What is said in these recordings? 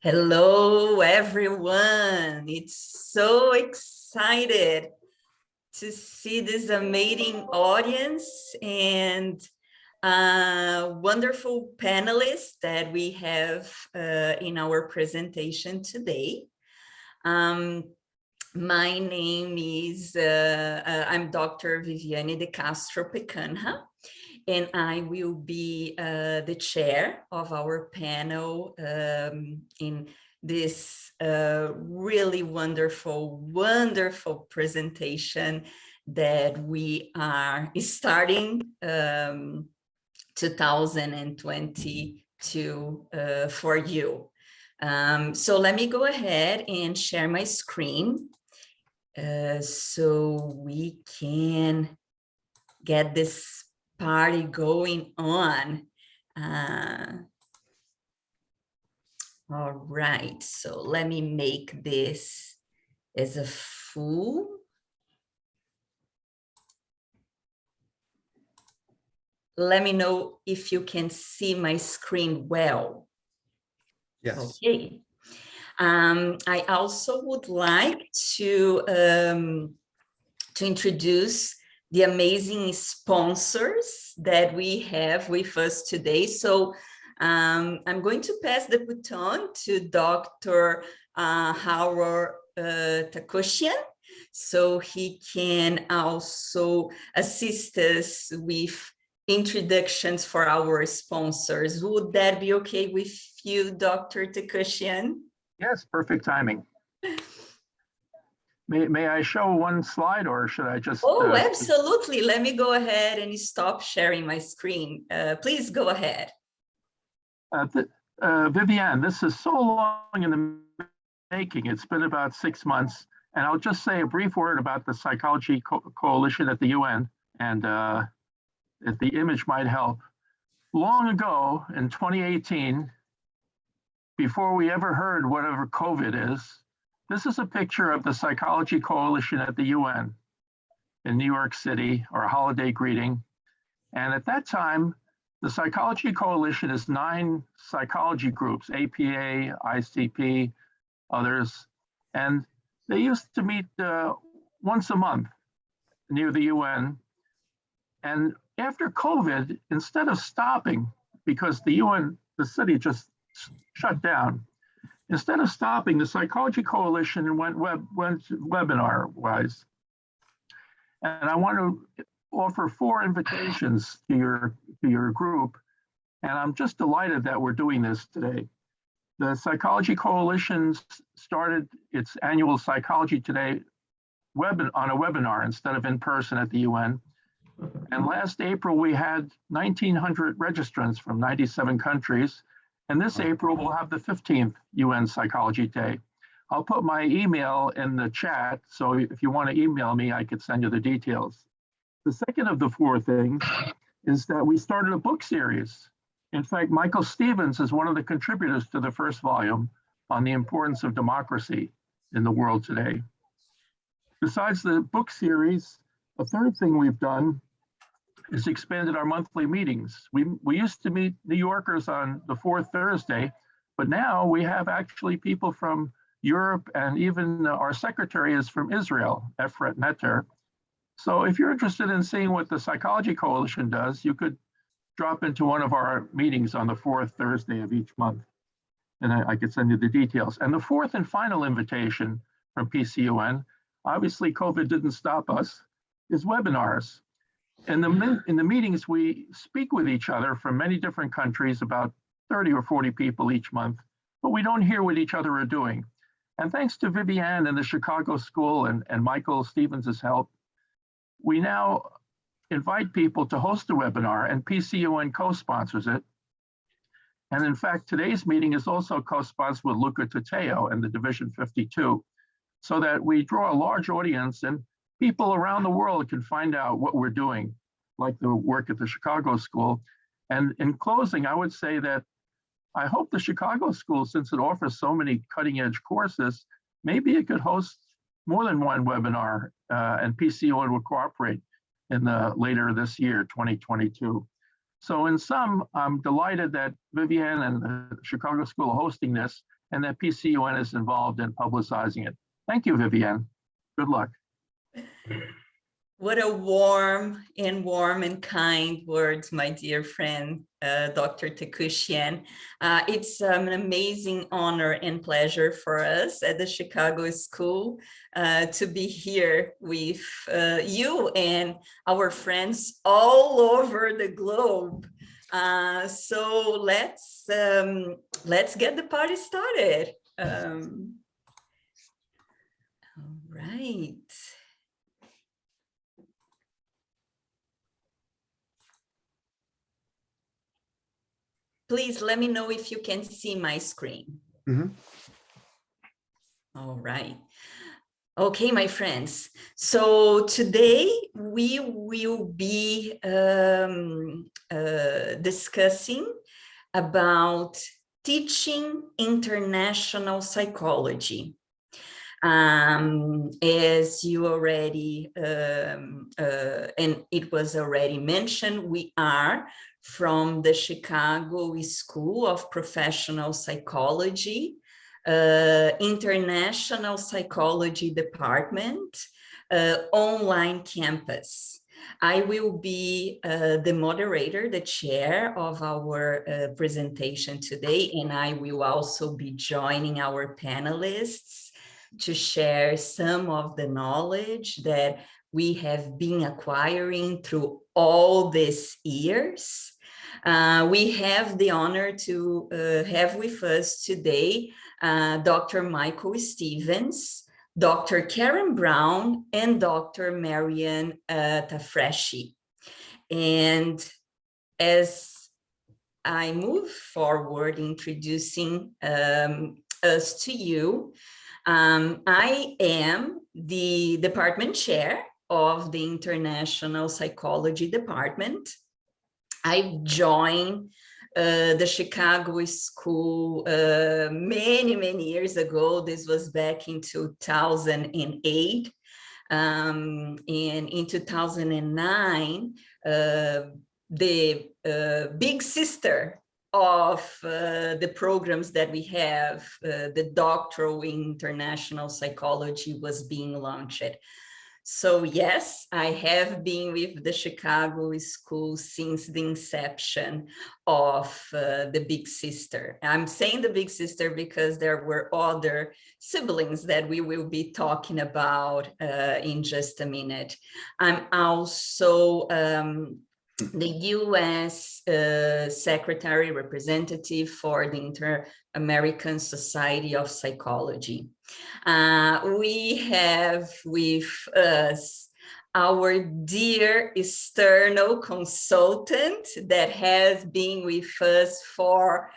Hello, everyone. It's so excited to see this amazing audience and wonderful panelists that we have in our presentation today. My name is, I'm Dr. Viviane de Castro Pecanha, and I will be the chair of our panel in this really wonderful presentation that we are starting 2022 for you. So let me go ahead and share my screen so we can get this party going on. All right, so let me make this as a full. Let me know if you can see my screen well. Yes. Okay. I also would like to introduce the amazing sponsors that we have with us today. So I'm going to pass the baton to Dr. Howard Takoshian, so he can also assist us with introductions for our sponsors. Would that be okay with you, Dr. Takoshian? Yes, perfect timing. May I show one slide, or should I just? Oh, absolutely. Let me go ahead and stop sharing my screen. Please go ahead. Viviane, this is so long in the making. It's been about 6 months. And I'll just say a brief word about the Psychology Coalition at the UN, and if the image might help. Long ago, in 2018, before we ever heard whatever COVID is, this is a picture of the Psychology Coalition at the UN in New York City, or a holiday greeting. And at that time, the Psychology Coalition is 9 psychology groups, APA, ICP, others. And they used to meet once a month near the UN. And after COVID, instead of stopping, because the UN, the city just shut down, instead of stopping, the Psychology Coalition went webinar-wise. And I want to offer 4 invitations to your group, and I'm just delighted that we're doing this today. The Psychology Coalition started its annual Psychology Today on a webinar instead of in person at the UN. And last April, we had 1,900 registrants from 97 countries. And this April, we'll have the 15th UN Psychology Day. I'll put my email in the chat, so if you want to email me, I could send you the details. The second of the 4 things is that we started a book series. In fact, Michael Stevens is one of the contributors to the first volume on the importance of democracy in the world today. Besides the book series, a third thing we've done is expanded our monthly meetings. We used to meet New Yorkers on the 4th Thursday, but now we have actually people from Europe, and even our secretary is from Israel, Efrat Netter. So if you're interested in seeing what the Psychology Coalition does, you could drop into one of our meetings on the 4th Thursday of each month, and I could send you the details. And the 4th and final invitation from PCUN, obviously COVID didn't stop us, is webinars. In the meetings, we speak with each other from many different countries, about 30 or 40 people each month, but we don't hear what each other are doing. And thanks to Viviane and the Chicago School and Michael Stevens' help, we now invite people to host a webinar, and PCUN co-sponsors it. And in fact, today's meeting is also co-sponsored with Luca Tateo and the Division 52, so that we draw a large audience and people around the world can find out what we're doing, like the work at the Chicago School. And in closing, I would say that I hope the Chicago School, since it offers so many cutting-edge courses, maybe it could host more than one webinar, and PCUN would cooperate in later this year, 2022. So in sum, I'm delighted that Viviane and the Chicago School are hosting this, and that PCUN is involved in publicizing it. Thank you, Vivienne. Good luck. What a warm and kind words, my dear friend, Dr. Tekuchian. It's an amazing honor and pleasure for us at the Chicago School to be here with you and our friends all over the globe. So let's get the party started. All right. Please let me know if you can see my screen. Mm-hmm. All right. Okay, my friends. So today we will be discussing about teaching international psychology. As you already, and it was already mentioned, we are from the Chicago School of Professional Psychology, International Psychology Department, online campus. I will be the moderator, the chair of our presentation today, and I will also be joining our panelists to share some of the knowledge that we have been acquiring through all these years. We have the honor to have with us today Dr. Michael Stevens, Dr. Karen Brown, and Dr. Marian Tafreshi. And as I move forward introducing us to you, I am the department chair of the International Psychology Department. I joined the Chicago School many years ago. This was back in 2008. And in 2009, the big sister of the programs that we have, the doctoral in international psychology, was being launched. So yes, I have been with the Chicago School since the inception of the big sister. I'm saying the big sister because there were other siblings that we will be talking about in just a minute. I'm also the U.S. Secretary Representative for the Inter-American Society of Psychology. We have with us our dear external consultant that has been with us for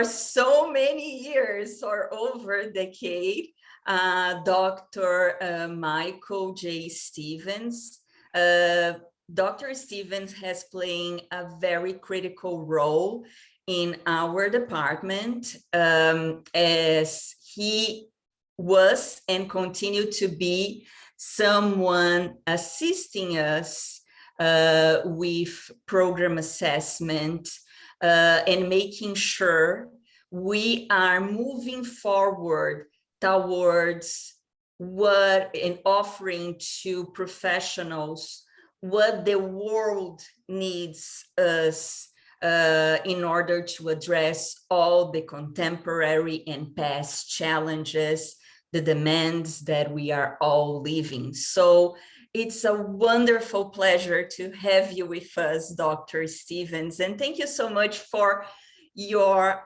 so many years, or over a decade, Dr. Michael J. Stevens. Dr. Stevens has played a very critical role in our department as he was and continued to be someone assisting us with program assessment and making sure we are moving forward towards what and offering to professionals what the world needs us in order to address all the contemporary and past challenges, the demands that we are all living. So it's a wonderful pleasure to have you with us, Dr. Stevens. And thank you so much for your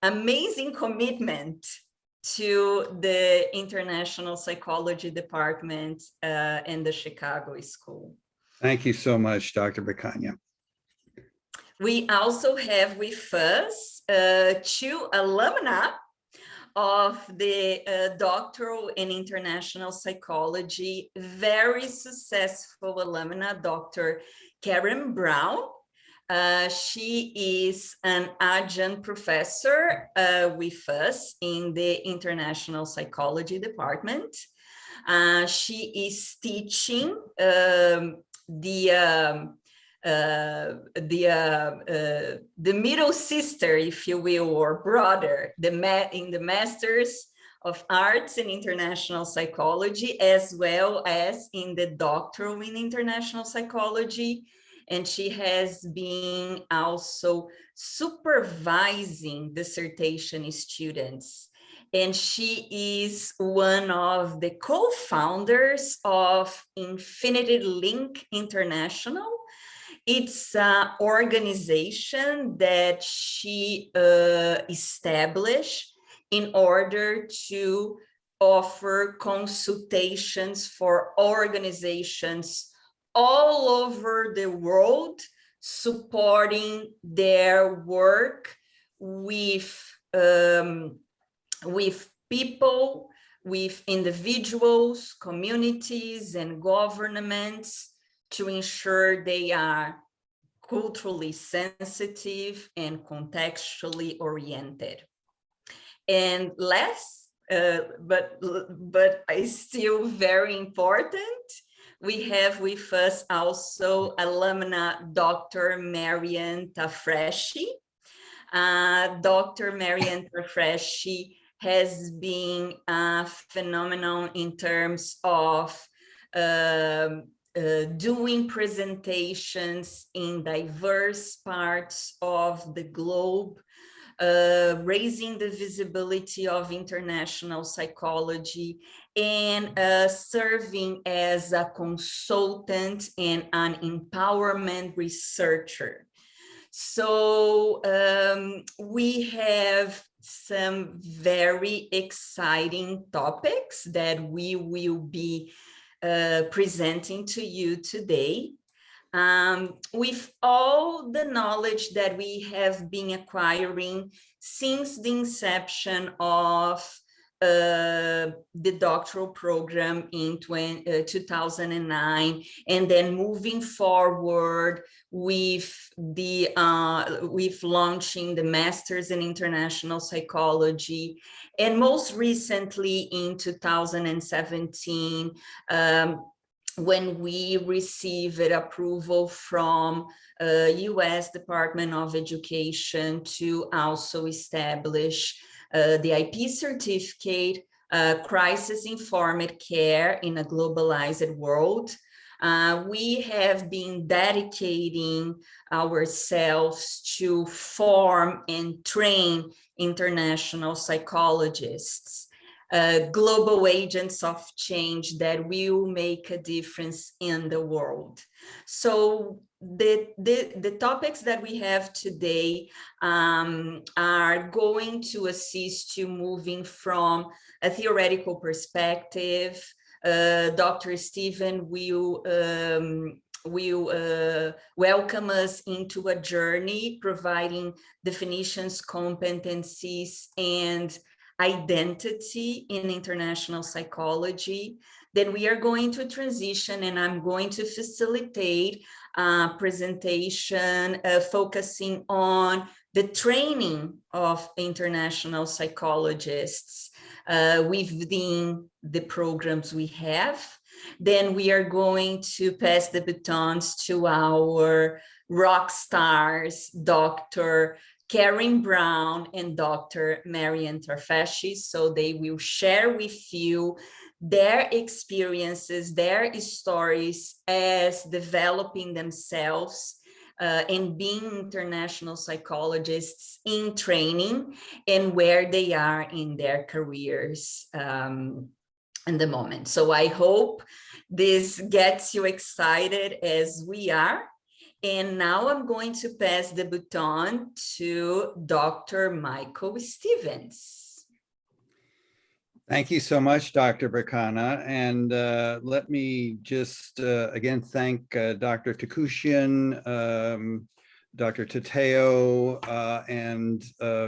amazing commitment to the International Psychology Department and the Chicago School. Thank you so much, Dr. Bacania. We also have with us two alumni of the doctoral in international psychology, very successful alumna, Dr. Karen Brown. She is an adjunct professor with us in the International Psychology Department. She is teaching the the middle sister, if you will, or brother, in the Masters of Arts in International Psychology, as well as in the Doctoral in International Psychology. And she has been also supervising dissertation students. And she is one of the co-founders of Infinity Link International. It's an organization that she established in order to offer consultations for organizations all over the world, supporting their work with people, with individuals, communities, and governments to ensure they are culturally sensitive and contextually oriented. And last, but still very important, we have with us also alumna Dr. Marian Tafreshi. Dr. Marian Tafreshi has been phenomenal in terms of doing presentations in diverse parts of the globe, raising the visibility of international psychology, and serving as a consultant and an empowerment researcher. So we have some very exciting topics that we will be presenting to you today. With all the knowledge that we have been acquiring since the inception of the doctoral program in 2009, and then moving forward with launching the Masters in International Psychology, and most recently in 2017, when we received approval from US Department of Education to also establish the IP certificate, Crisis Informed Care in a Globalized World. We have been dedicating ourselves to form and train international psychologists, global agents of change that will make a difference in the world. So the topics that we have today are going to assist you moving from a theoretical perspective. Dr. Stephen will welcome us into a journey, providing definitions, competencies, and identity in international psychology. Then we are going to transition, and I'm going to facilitate a presentation focusing on the training of international psychologists within the programs we have. Then we are going to pass the batons to our rock stars, Dr. Karen Brown and Dr. Marian Tafreshi, so they will share with you their experiences, their stories as developing themselves and being international psychologists in training, and where they are in their careers in the moment. So I hope this gets you excited as we are. And now I'm going to pass the baton to Dr. Michael Stevens. Thank you so much, Dr. Bracana. And let me just again thank Dr. Takushian, Dr. Tateo, and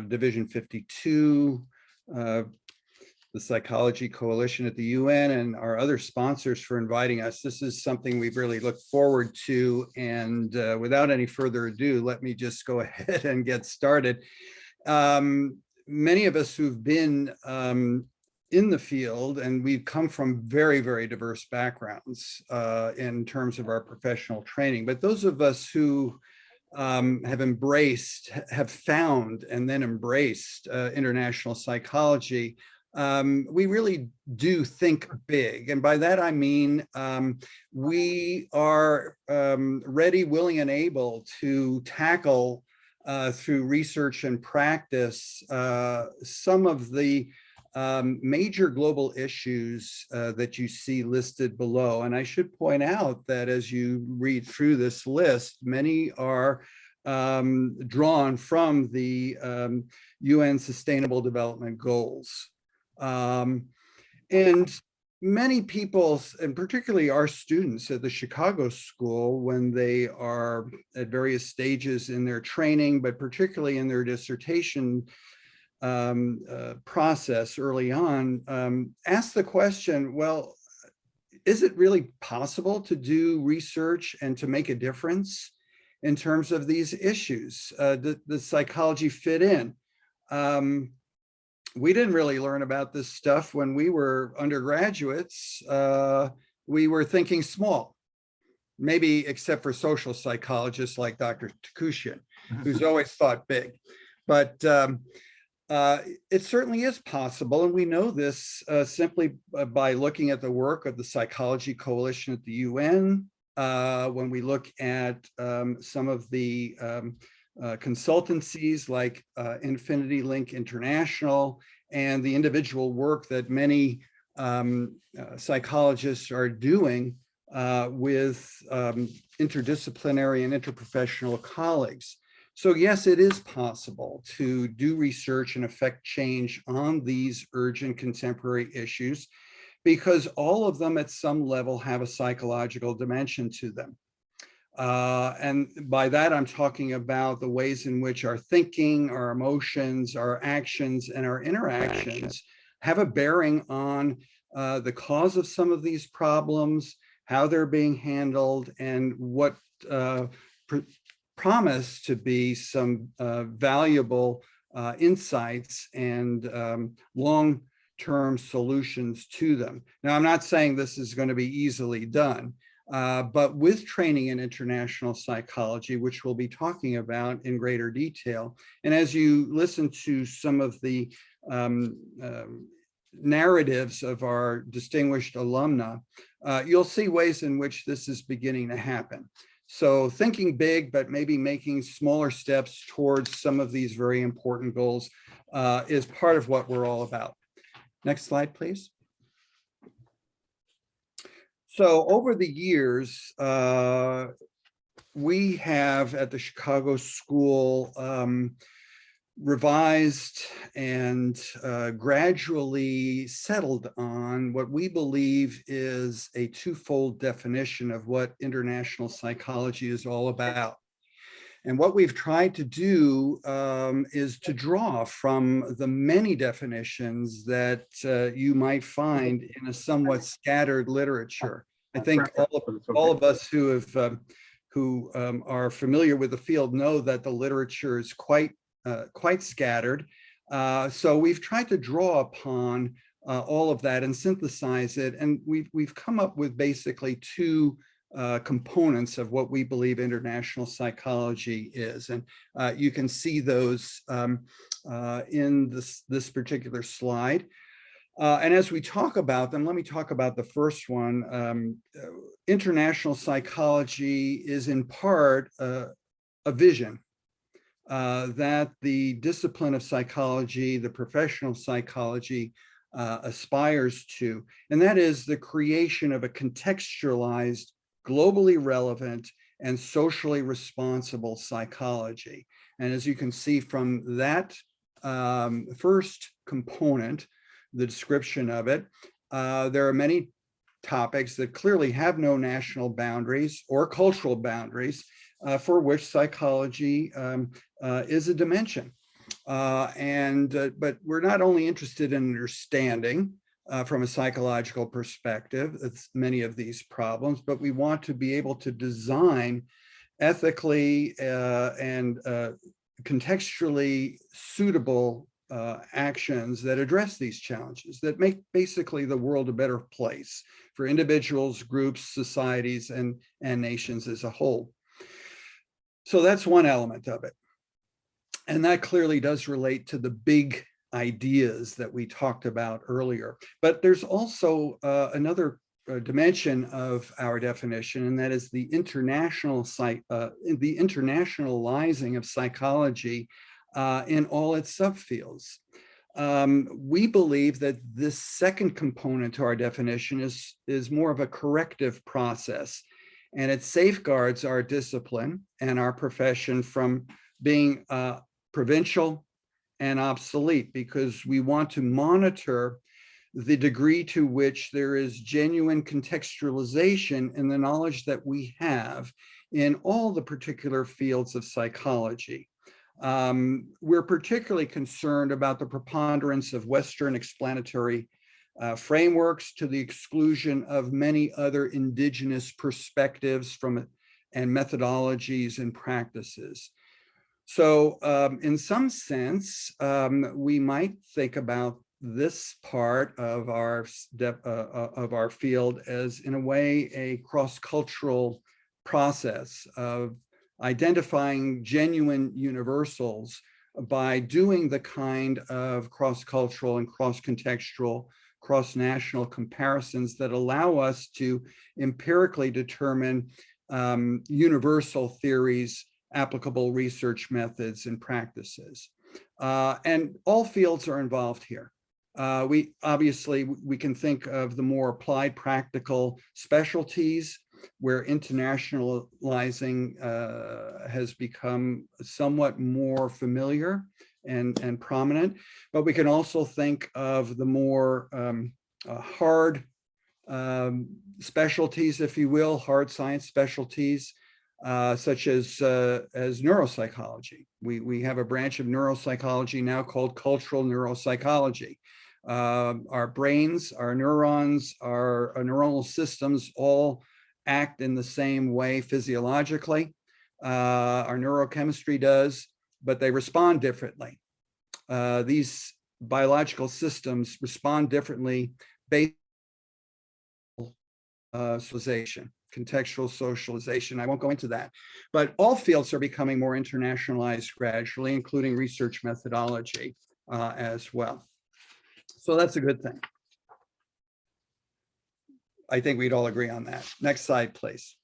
Division 52, the Psychology Coalition at the UN, and our other sponsors for inviting us. This is something we've really looked forward to. And without any further ado, let me just go ahead and get started. Many of us who've been in the field, and we've come from very, very diverse backgrounds in terms of our professional training. But those of us who have found and then embraced international psychology, we really do think big. And by that, I mean, we are ready, willing, and able to tackle through research and practice some of the major global issues that you see listed below. And I should point out that as you read through this list, many are drawn from the UN Sustainable Development Goals. And many people, and particularly our students at the Chicago School, when they are at various stages in their training, but particularly in their dissertation process early on, ask the question, well, is it really possible to do research and to make a difference in terms of these issues? Does psychology fit in? We didn't really learn about this stuff when we were undergraduates. We were thinking small, maybe except for social psychologists like Dr. Takushian, who's always thought big. But it certainly is possible, and we know this simply by looking at the work of the Psychology Coalition at the UN, when we look at some of the consultancies like Infinity Link International, and the individual work that many psychologists are doing with interdisciplinary and interprofessional colleagues. So yes, it is possible to do research and affect change on these urgent contemporary issues, because all of them at some level have a psychological dimension to them. And by that, I'm talking about the ways in which our thinking, our emotions, our actions, and our interactions have a bearing on the cause of some of these problems, how they're being handled, and what promise to be some valuable insights and long-term solutions to them. Now, I'm not saying this is going to be easily done, but with training in international psychology, which we'll be talking about in greater detail, and as you listen to some of the narratives of our distinguished alumna, you'll see ways in which this is beginning to happen. So thinking big, but maybe making smaller steps towards some of these very important goals is part of what we're all about. Next slide, please. So over the years, we have at the Chicago School revised and gradually settled on what we believe is a twofold definition of what international psychology is all about. And what we've tried to do is to draw from the many definitions that you might find in a somewhat scattered literature. I think all of us who are familiar with the field know that the literature is quite scattered. So we've tried to draw upon all of that and synthesize it. And we've come up with basically two components of what we believe international psychology is. And you can see those in this particular slide. And as we talk about them, let me talk about the first one. International psychology is in part a vision that the discipline of psychology, the professional psychology, aspires to, and that is the creation of a contextualized, globally relevant, and socially responsible psychology. And as you can see from that first component, the description of it, there are many topics that clearly have no national boundaries or cultural boundaries for which psychology is a dimension. But we're not only interested in understanding from a psychological perspective, it's many of these problems, but we want to be able to design ethically and contextually suitable actions that address these challenges, that make basically the world a better place for individuals, groups, societies, and nations as a whole. So that's one element of it. And that clearly does relate to the big ideas that we talked about earlier. But there's also another dimension of our definition, and that is the internationalizing of psychology in all its subfields. We believe that this second component to our definition is more of a corrective process, and it safeguards our discipline and our profession from being provincial and obsolete, because we want to monitor the degree to which there is genuine contextualization in the knowledge that we have in all the particular fields of psychology. We're particularly concerned about the preponderance of Western explanatory frameworks to the exclusion of many other indigenous perspectives and methodologies and practices. So in some sense, we might think about this part of our field as, in a way, a cross-cultural process of identifying genuine universals by doing the kind of cross-cultural and cross-contextual, cross-national comparisons that allow us to empirically determine universal theories, applicable research methods, and practices. And all fields are involved here. We can think of the more applied practical specialties where internationalizing has become somewhat more familiar and prominent, but we can also think of the more hard specialties, if you will, hard science specialties, such as neuropsychology. We have a branch of neuropsychology now called cultural neuropsychology. Our brains, our neurons, our neuronal systems all act in the same way physiologically. Our neurochemistry does, but they respond differently. These biological systems respond differently based on socialization, contextual socialization. I won't go into that, but all fields are becoming more internationalized gradually, including research methodology as well. So that's a good thing. I think we'd all agree on that. Next slide, please.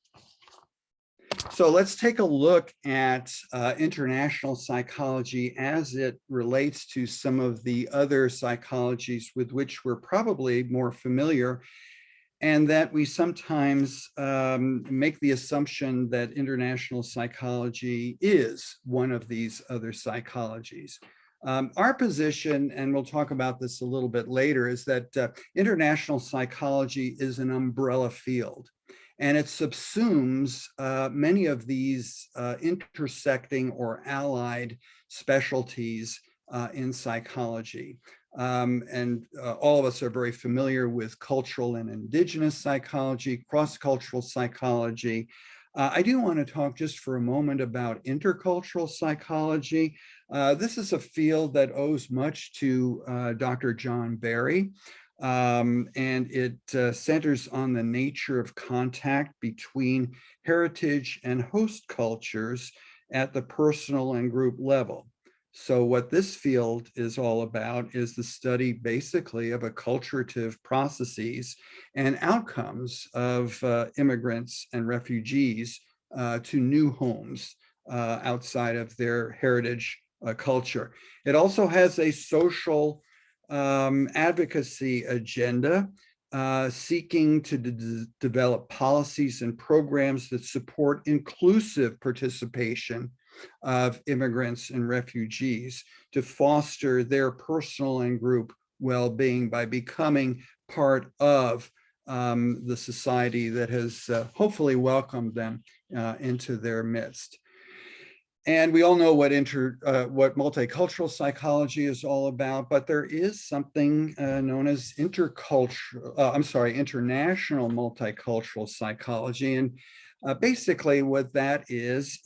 So let's take a look at international psychology as it relates to some of the other psychologies with which we're probably more familiar, and that we sometimes make the assumption that international psychology is one of these other psychologies. Our position, and we'll talk about this a little bit later, is that international psychology is an umbrella field, and it subsumes many of these intersecting or allied specialties in psychology. And all of us are very familiar with cultural and indigenous psychology, cross-cultural psychology. I do want to talk just for a moment about intercultural psychology. This is a field that owes much to Dr. John Barry, and it centers on the nature of contact between heritage and host cultures at the personal and group level. So what this field is all about is the study basically of acculturative processes and outcomes of immigrants and refugees to new homes outside of their heritage culture. It also has a social advocacy agenda seeking to develop policies and programs that support inclusive participation of immigrants and refugees to foster their personal and group well-being by becoming part of the society that has hopefully welcomed them into their midst. And we all know what multicultural psychology is all about, but there is something known as international multicultural psychology. And Basically, what that is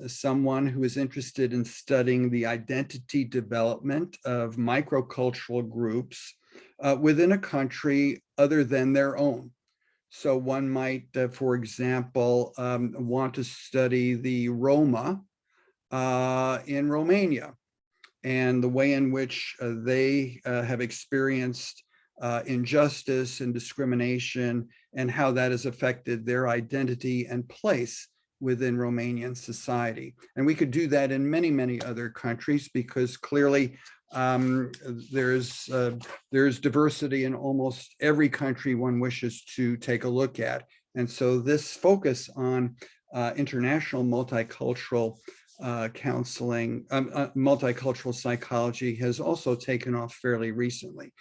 someone who is interested in studying the identity development of microcultural groups within a country other than their own. So one might, for example, want to study the Roma in Romania and the way in which they have experienced injustice and discrimination, and how that has affected their identity and place within Romanian society. And we could do that in many, many other countries, because clearly there's diversity in almost every country one wishes to take a look at. And so this focus on international multicultural counseling, multicultural psychology has also taken off fairly recently.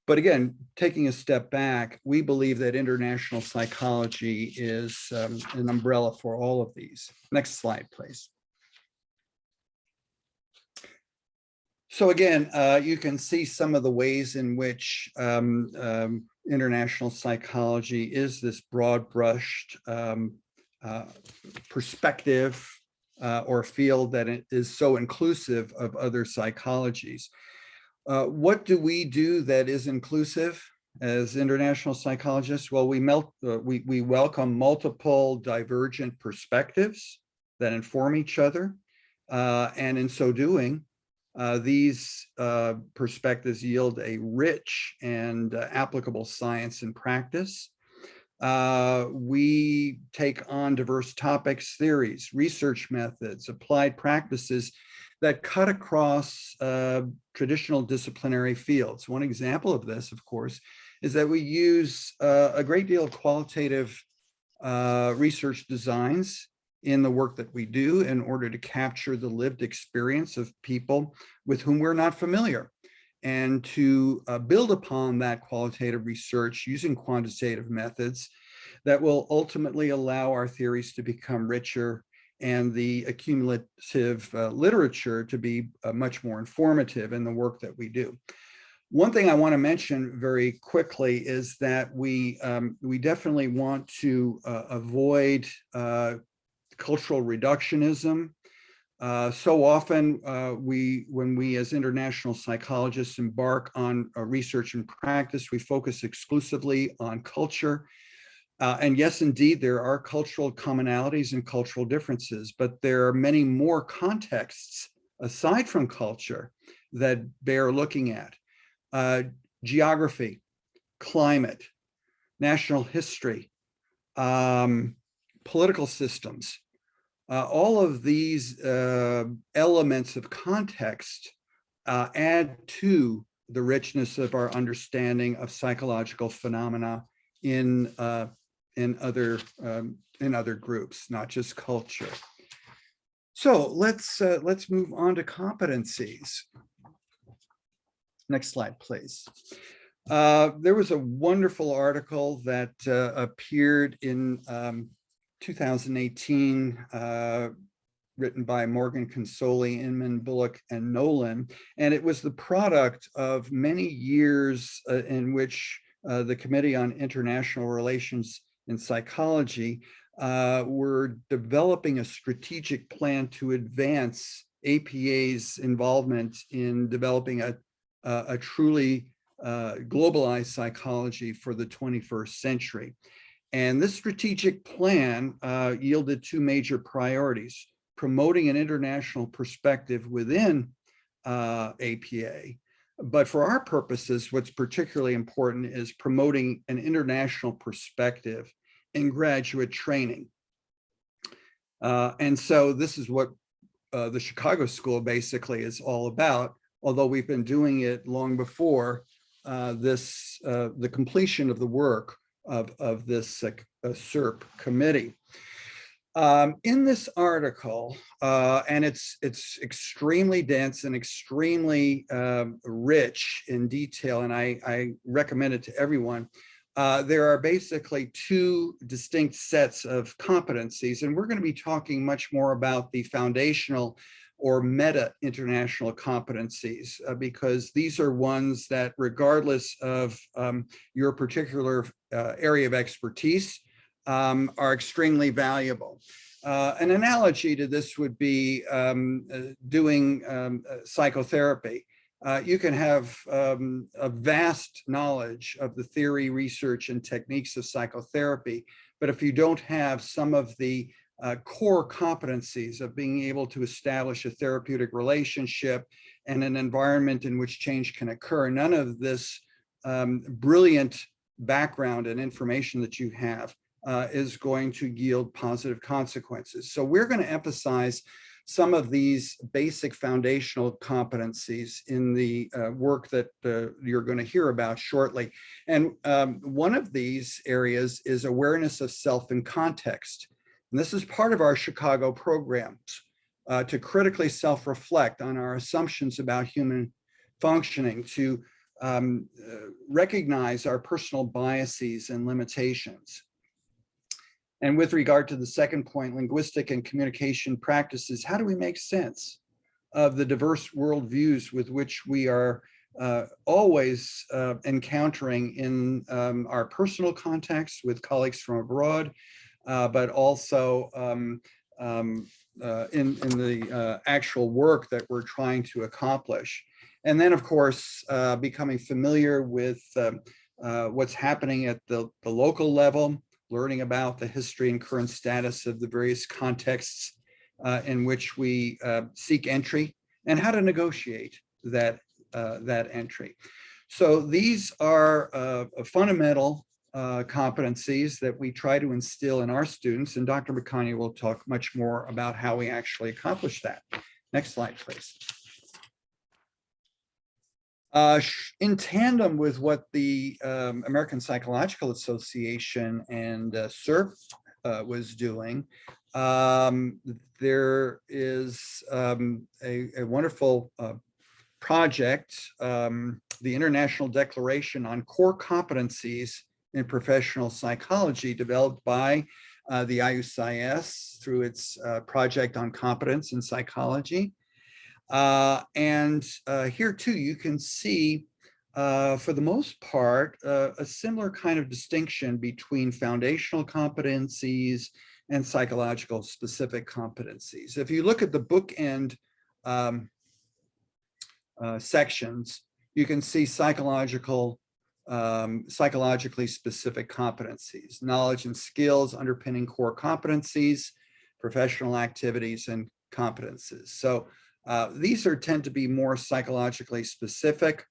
But again, taking a step back, we believe that international psychology is an umbrella for all of these. Next slide, please. So again, you can see some of the ways in which international psychology is this broad-brushed perspective or field that it is so inclusive of other psychologies. What do we do that is inclusive as international psychologists? Well, we welcome multiple divergent perspectives that inform each other. And in so doing, these perspectives yield a rich and applicable science and practice. We take on diverse topics, theories, research methods, applied practices that cut across traditional disciplinary fields. One example of this, of course, is that we use a great deal of qualitative research designs in the work that we do in order to capture the lived experience of people with whom we're not familiar, and to build upon that qualitative research using quantitative methods that will ultimately allow our theories to become richer and the accumulative literature to be much more informative in the work that we do. One thing I want to mention very quickly is that we definitely want to avoid cultural reductionism. So often when we as international psychologists embark on research and practice, we focus exclusively on culture. And yes, indeed, there are cultural commonalities and cultural differences, but there are many more contexts aside from culture that bear looking at. Geography, climate, national history, political systems. All of these elements of context add to the richness of our understanding of psychological phenomena in other groups, not just culture. So let's move on to competencies. Next slide, please. There was a wonderful article that appeared in 2018, written by Morgan Consoli, Inman, Bullock, and Nolan. And it was the product of many years in which the Committee on International Relations in Psychology were developing a strategic plan to advance APA's involvement in developing a truly globalized psychology for the 21st century. And this strategic plan yielded two major priorities: promoting an international perspective within APA. But for our purposes, what's particularly important is promoting an international perspective in graduate training. And so this is what the Chicago School basically is all about, although we've been doing it long before the completion of the work of this SERP committee. In this article, and it's extremely dense and extremely rich in detail, and I recommend it to everyone. There are basically two distinct sets of competencies, and we're going to be talking much more about the foundational or meta international competencies, because these are ones that, regardless of your particular area of expertise, are extremely valuable. An analogy to this would be doing psychotherapy. You can have a vast knowledge of the theory, research, and techniques of psychotherapy, but if you don't have some of the core competencies of being able to establish a therapeutic relationship and an environment in which change can occur, none of this brilliant background and information that you have is going to yield positive consequences. So we're going to emphasize some of these basic foundational competencies in the work that you're going to hear about shortly. And one of these areas is awareness of self in context. And this is part of our Chicago programs, to critically self-reflect on our assumptions about human functioning, to recognize our personal biases and limitations. And with regard to the second point, linguistic and communication practices, how do we make sense of the diverse worldviews with which we are always encountering in our personal context with colleagues from abroad, but also in the actual work that we're trying to accomplish. And then, of course, becoming familiar with what's happening at the local level, learning about the history and current status of the various contexts in which we seek entry, and how to negotiate that entry. So these are fundamental competencies that we try to instill in our students, and Dr. Briccani will talk much more about how we actually accomplish that. Next slide, please. In tandem with what the American Psychological Association and CERP was doing, there is a wonderful project, the International Declaration on Core Competencies in Professional Psychology, developed by the IUCIS through its project on competence in psychology. And here too, you can see, for the most part, a similar kind of distinction between foundational competencies and psychological specific competencies. If you look at the bookend sections, you can see psychologically specific competencies, knowledge and skills underpinning core competencies, professional activities, and competences. So these tend to be more psychologically specific.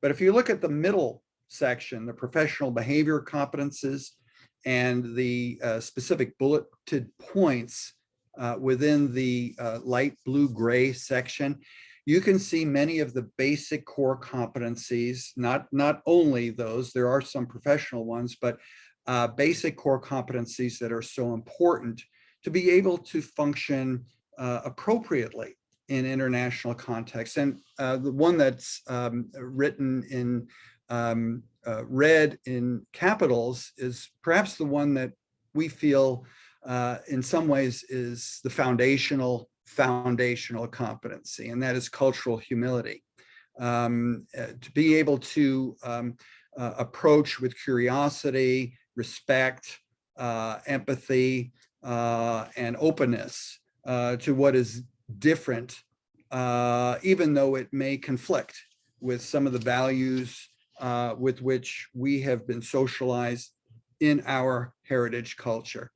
But if you look at the middle section, the professional behavior competences and the specific bulleted points within the light blue-gray section, you can see many of the basic core competencies, not only those, there are some professional ones, but basic core competencies that are so important to be able to function appropriately in international context. And the one that's written in red in capitals is perhaps the one that we feel in some ways is the foundational competency, and that is cultural humility. To be able to approach with curiosity, respect, empathy, and openness to what is different, even though it may conflict with some of the values with which we have been socialized in our heritage culture.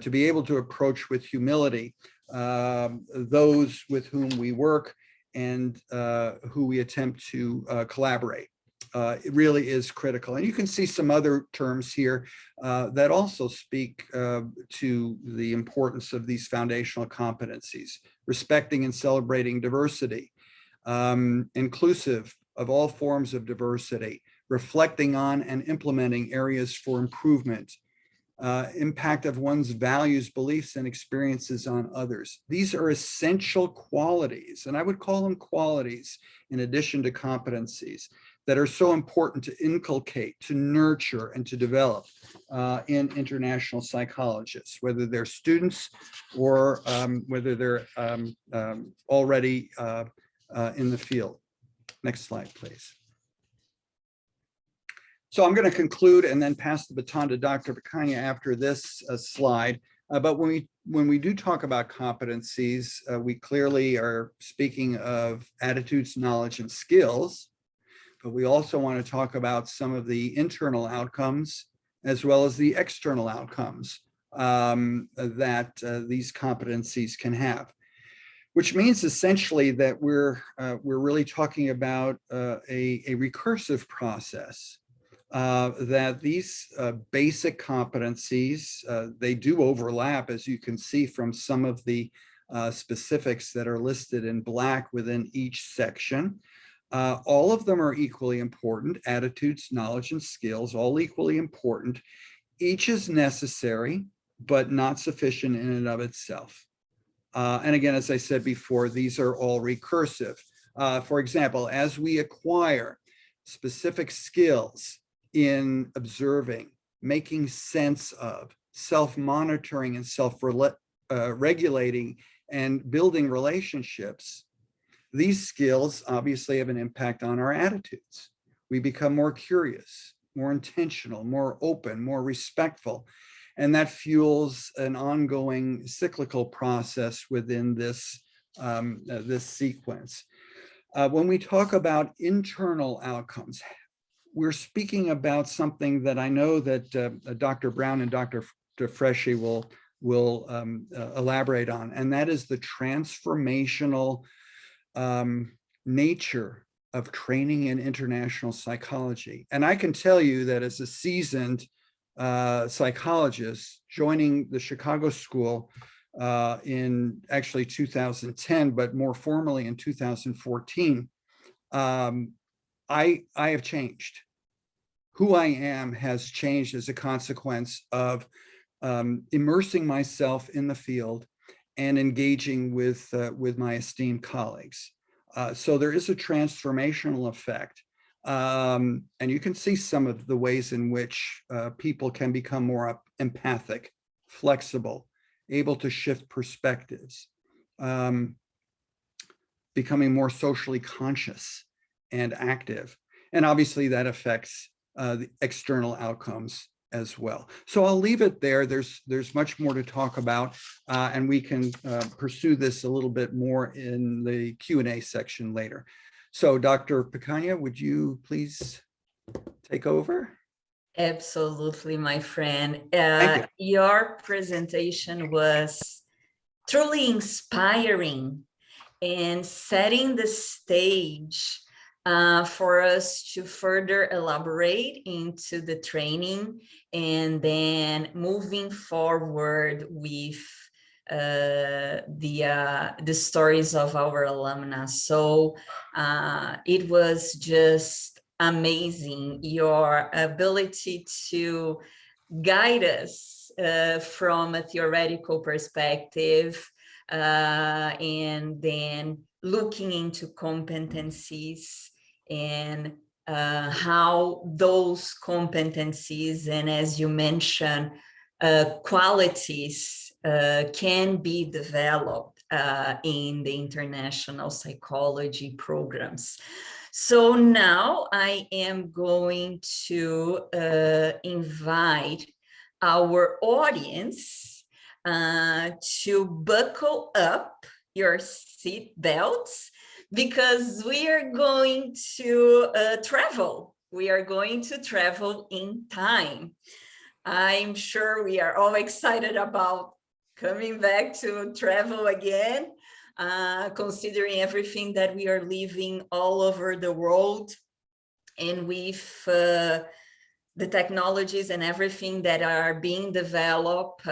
To be able to approach with humility those with whom we work and who we attempt to collaborate. It really is critical. And you can see some other terms here that also speak to the importance of these foundational competencies: respecting and celebrating diversity, inclusive of all forms of diversity, reflecting on and implementing areas for improvement, impact of one's values, beliefs, and experiences on others. These are essential qualities, and I would call them qualities in addition to competencies, that are so important to inculcate, to nurture, and to develop in international psychologists, whether they're students or whether they're already in the field. Next slide, please. So I'm going to conclude and then pass the baton to Dr. Picagna after this slide. But when we do talk about competencies, we clearly are speaking of attitudes, knowledge, and skills. But we also want to talk about some of the internal outcomes as well as the external outcomes that these competencies can have. Which means essentially that we're really talking about a recursive process. That these basic competencies, they do overlap, as you can see from some of the specifics that are listed in black within each section. All of them are equally important. Attitudes, knowledge, and skills, all equally important. Each is necessary, but not sufficient in and of itself. And again, as I said before, these are all recursive. For example, as we acquire specific skills in observing, making sense of, self-monitoring and self-regulating and building relationships, these skills obviously have an impact on our attitudes. We become more curious, more intentional, more open, more respectful. And that fuels an ongoing cyclical process within this, this sequence. When we talk about internal outcomes, we're speaking about something that I know that Dr. Brown and Dr. DeFreschi will elaborate on, and that is the transformational nature of training in international psychology. And I can tell you that as a seasoned psychologist joining the Chicago School in actually 2010, but more formally in 2014, I have changed. Who I am has changed as a consequence of immersing myself in the field and engaging with my esteemed colleagues. So there is a transformational effect. And you can see some of the ways in which people can become more empathic, flexible, able to shift perspectives, becoming more socially conscious and active. And obviously that affects the external outcomes as well. So I'll leave it there. There's much more to talk about, and we can pursue this a little bit more in the Q&A section later. So Dr. Picagna, would you please take over? Absolutely, my friend. Thank you. Your presentation was truly inspiring and setting the stage for us to further elaborate into the training and then moving forward with the stories of our alumni. So it was just amazing, your ability to guide us from a theoretical perspective and then looking into competencies and how those competencies and, as you mentioned, qualities can be developed in the international psychology programs. So now I am going to invite our audience to buckle up your seat belts, because we are going to travel. We are going to travel in time. I'm sure we are all excited about coming back to travel again, considering everything that we are living all over the world, and with the technologies and everything that are being developed,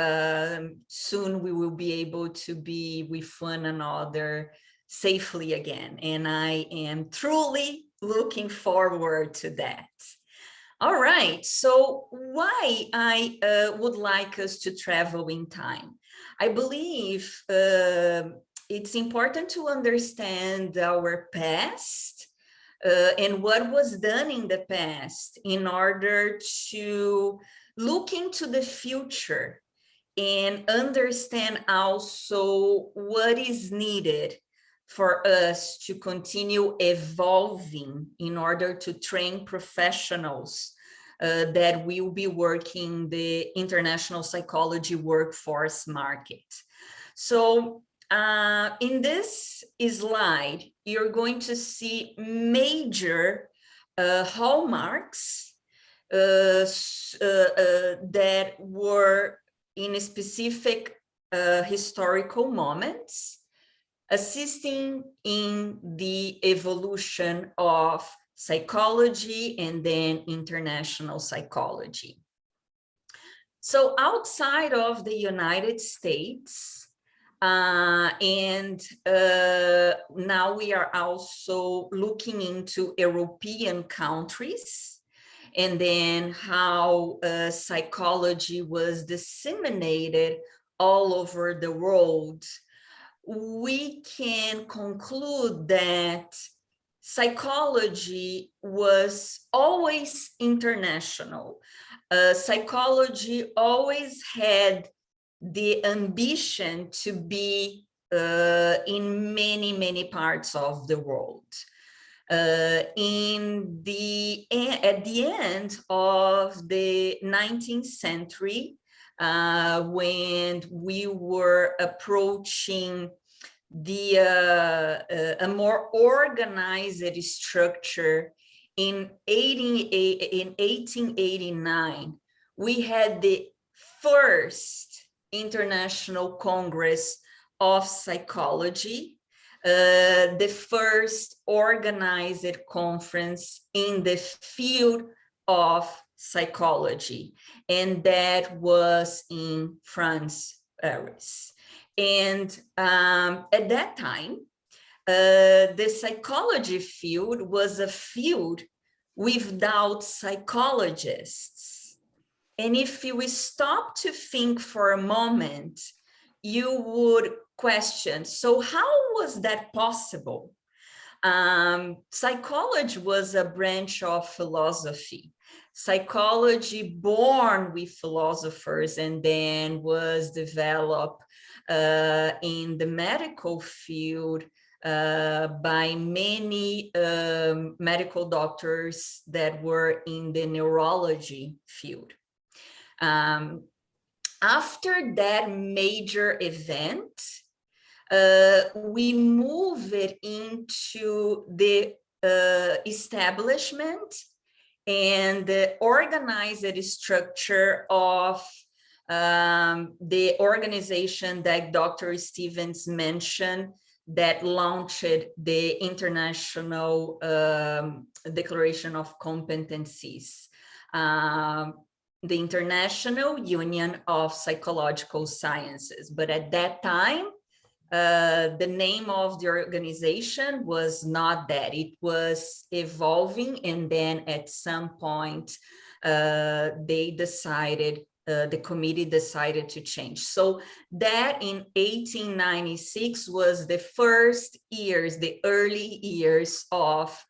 soon we will be able to be with one another safely again. And I am truly looking forward to that. All right, so why I would like us to travel in time? I believe it's important to understand our past and what was done in the past in order to look into the future and understand also what is needed for us to continue evolving in order to train professionals that will be working the international psychology workforce market. So in this slide, you're going to see major hallmarks that were in specific historical moments, assisting in the evolution of psychology and then international psychology. So outside of the United States, and now we are also looking into European countries, and then how psychology was disseminated all over the world. We can conclude that psychology was always international. Psychology always had the ambition to be in many, many parts of the world. At the end of the 19th century, when we were approaching a more organized structure in 1889, we had the first International Congress of Psychology, the first organized conference in the field of psychology, and that was in France, Paris. And at that time, the psychology field was a field without psychologists. And if you stop to think for a moment, you would question, so how was that possible? Psychology was a branch of philosophy. Psychology born with philosophers and then was developed in the medical field by many medical doctors that were in the neurology field. After that major event, we move it into the establishment and the organized structure of the organization that Dr. Stevens mentioned that launched the International Declaration of Competencies. The International Union of Psychological Sciences. But at that time, the name of the organization was not that. It was evolving, and then at some point, they decided, the committee decided to change. So that in 1896 was the first years, the early years of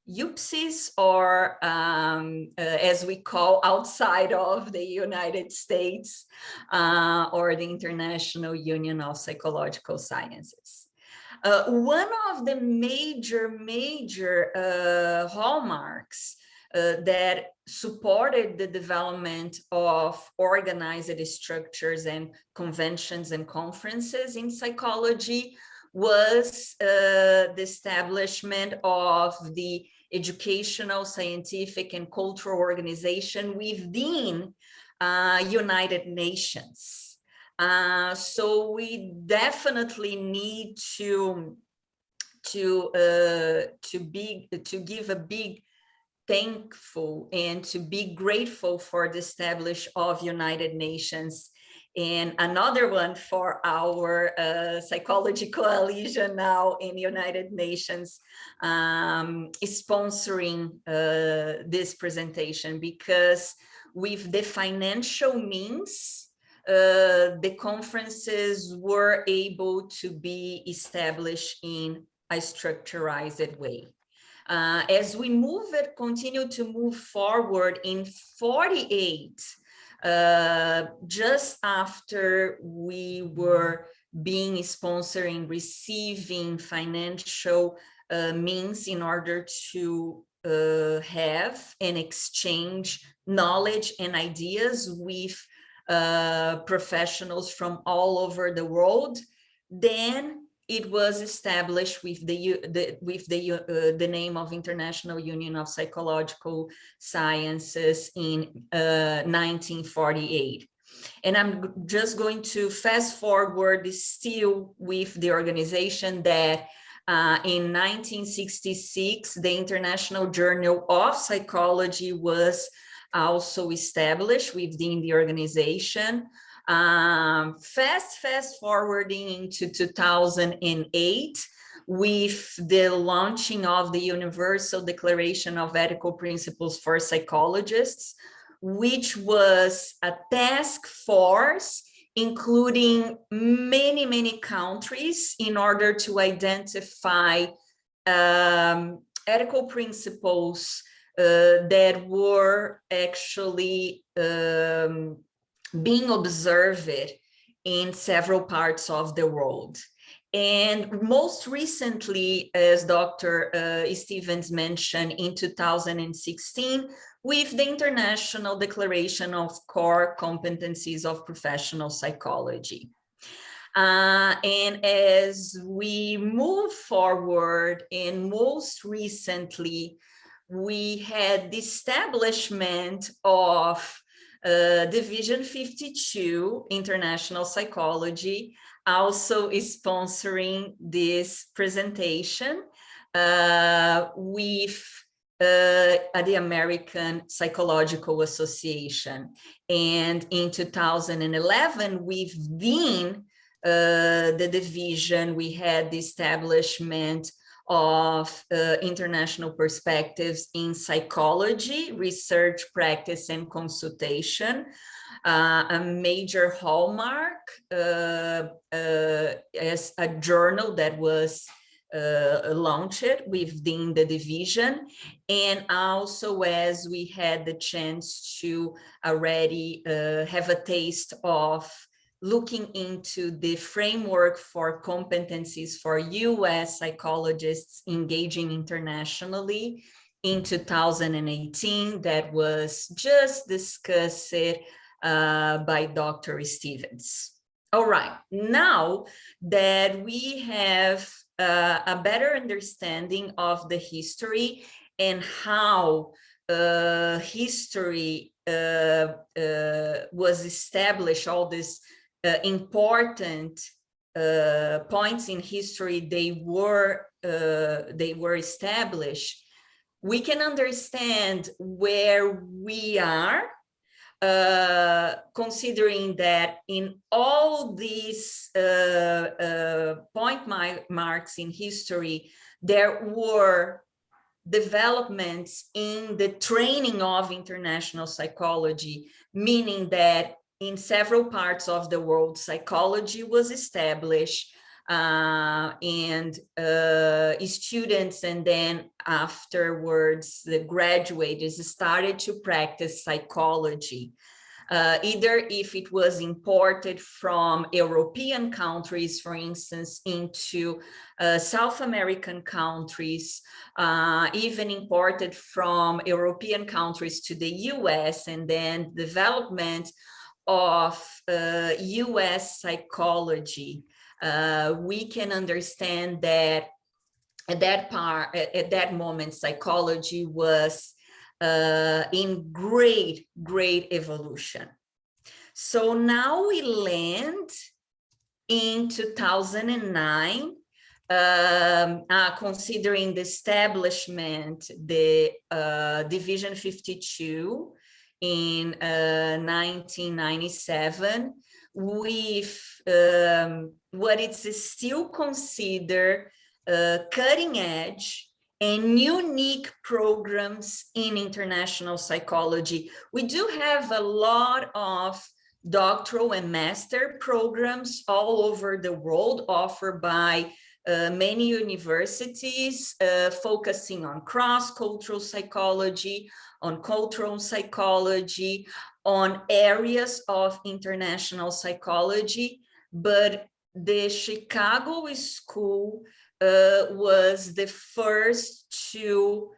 UPSIS, or as we call outside of the United States, or the International Union of Psychological Sciences. One of the major hallmarks that supported the development of organized structures and conventions and conferences in psychology was the establishment of the educational, scientific, and cultural organization within United Nations. So we definitely need to give a big thankful and to be grateful for the establishment of United Nations. And another one for our Psychology Coalition now in the United Nations is sponsoring this presentation, because with the financial means, the conferences were able to be established in a structured way. As we continue to move forward in 48, just after we were being sponsoring, receiving financial means in order to have and exchange knowledge and ideas with professionals from all over the world. Then it was established with the name of International Union of Psychological Sciences in 1948. And I'm just going to fast forward still with the organization that in 1966, the International Journal of Psychology was also established within the organization. Fast forwarding into 2008, with the launching of the Universal Declaration of Ethical Principles for Psychologists, which was a task force including many countries in order to identify ethical principles that were actually being observed in several parts of the world. And most recently, as Dr. Stevens mentioned, in 2016, with the International Declaration of Core Competencies of Professional Psychology. And as we move forward, and most recently, we had the establishment of Division 52, International Psychology, also is sponsoring this presentation with the American Psychological Association. And in 2011, within the division, we had the establishment of international perspectives in psychology, research, practice, and consultation. A major hallmark as a journal that was launched within the division, and also as we had the chance to already have a taste of looking into the framework for competencies for US psychologists engaging internationally in 2018, that was just discussed by Dr. Stevens. All right, now that we have a better understanding of the history and how history was established, all these important points in history, they were established, we can understand where we are, considering that in all these point marks in history, there were developments in the training of international psychology, meaning that in several parts of the world, psychology was established, and students, and then afterwards the graduates started to practice psychology, either if it was imported from European countries, for instance, into South American countries, even imported from European countries to the US, and then development of US psychology. We can understand that at that moment, psychology was in great evolution. So now we land in 2009, considering the establishment, the Division 52 in 1997, with what it's still considered cutting edge and unique programs in international psychology. We do have a lot of doctoral and master programs all over the world offered by many universities, focusing on cross-cultural psychology, on cultural psychology, on areas of international psychology. But the Chicago School was the first to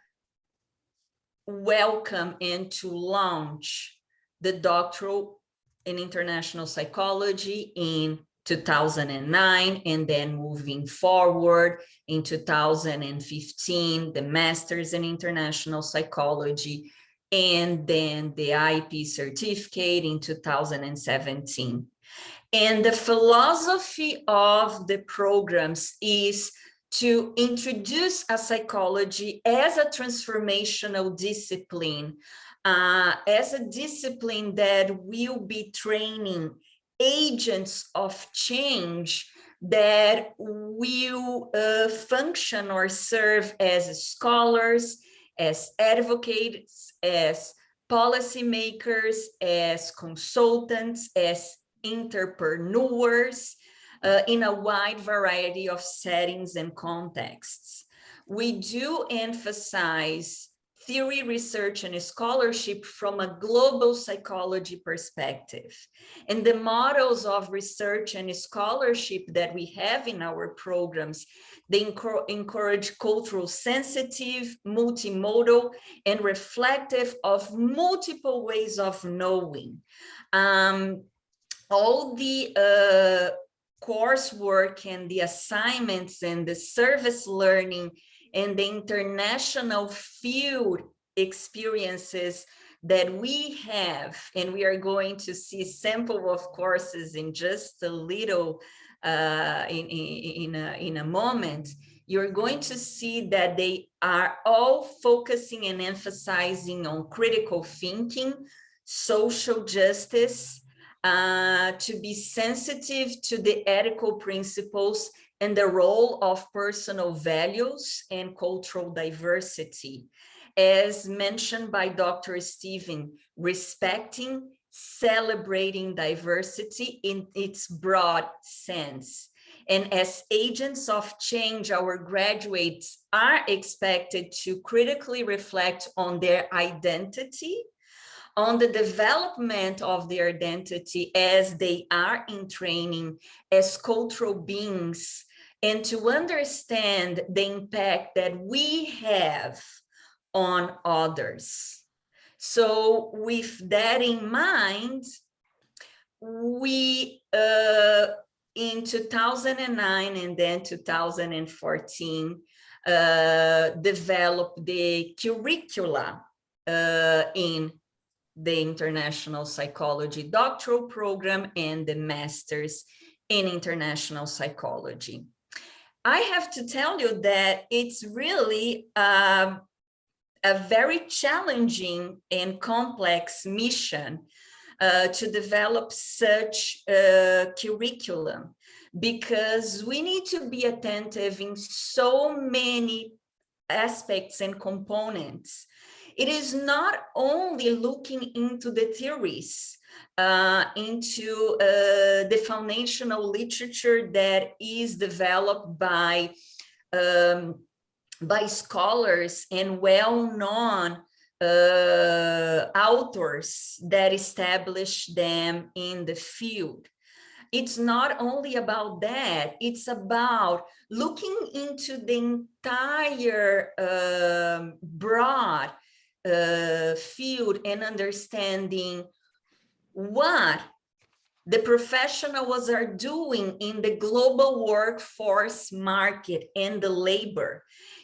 welcome and to launch the doctoral in international psychology in 2009, and then moving forward in 2015, the master's in international psychology, and then the IP certificate in 2017. And the philosophy of the programs is to introduce a psychology as a transformational discipline, as a discipline that will be training agents of change that will function or serve as scholars, as advocates, as policymakers, as consultants, as entrepreneurs, in a wide variety of settings and contexts. We do emphasize theory, research, and scholarship from a global psychology perspective. And the models of research and scholarship that we have in our programs, they encourage cultural sensitive, multimodal, and reflective of multiple ways of knowing. All the coursework and the assignments and the service learning and the international field experiences that we have, and we are going to see sample of courses in just a little in a moment, you're going to see that they are all focusing and emphasizing on critical thinking, social justice, to be sensitive to the ethical principles and the role of personal values and cultural diversity. As mentioned by Dr. Stephen, respecting, celebrating diversity in its broad sense. And as agents of change, our graduates are expected to critically reflect on their identity, on the development of their identity as they are in training as cultural beings, and to understand the impact that we have on others. So with that in mind, we in 2009 and then 2014 developed the curricula in the International Psychology Doctoral Program and the Masters in International Psychology. I have to tell you that it's really a very challenging and complex mission to develop such a curriculum, because we need to be attentive in so many aspects and components. It is not only looking into the theories, into the foundational literature that is developed by scholars and well-known authors that establish them in the field. It's not only about that, it's about looking into the entire broad field and understanding what the professionals are doing in the global workforce market and the labor.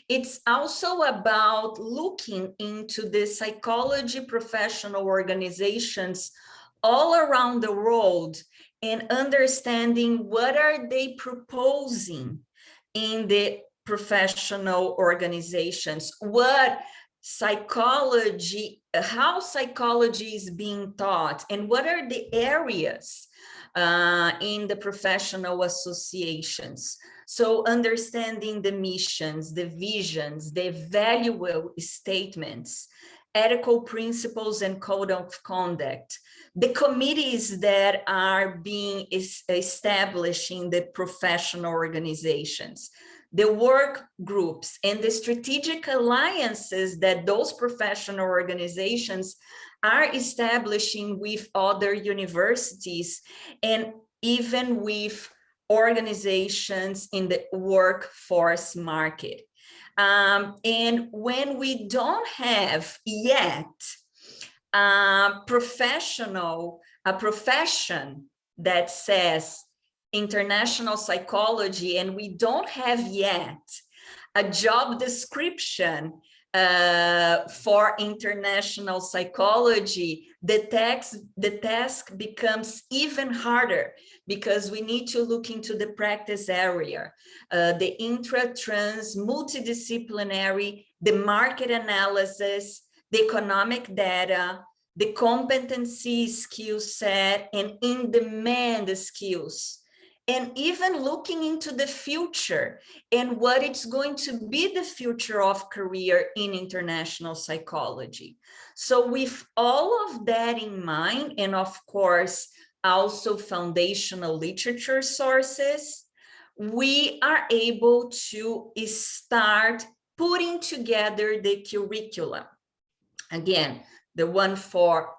It's also about looking into the psychology professional organizations all around the world and understanding what are they proposing in the professional organizations, what psychology, how psychology is being taught, and what are the areas in the professional associations. So understanding the missions, the visions, the value statements, ethical principles and code of conduct, the committees that are being established in the professional organizations, the work groups and the strategic alliances that those professional organizations are establishing with other universities and even with organizations in the workforce market. And when we don't have yet a profession that says international psychology, and we don't have yet a job description for international psychology, the task becomes even harder, because we need to look into the practice area, the intra-trans, multidisciplinary, the market analysis, the economic data, the competency skill set, and in-demand skills. And even looking into the future and what it's going to be the future of career in international psychology. So with all of that in mind, and of course, also foundational literature sources, we are able to start putting together the curriculum. Again, the one for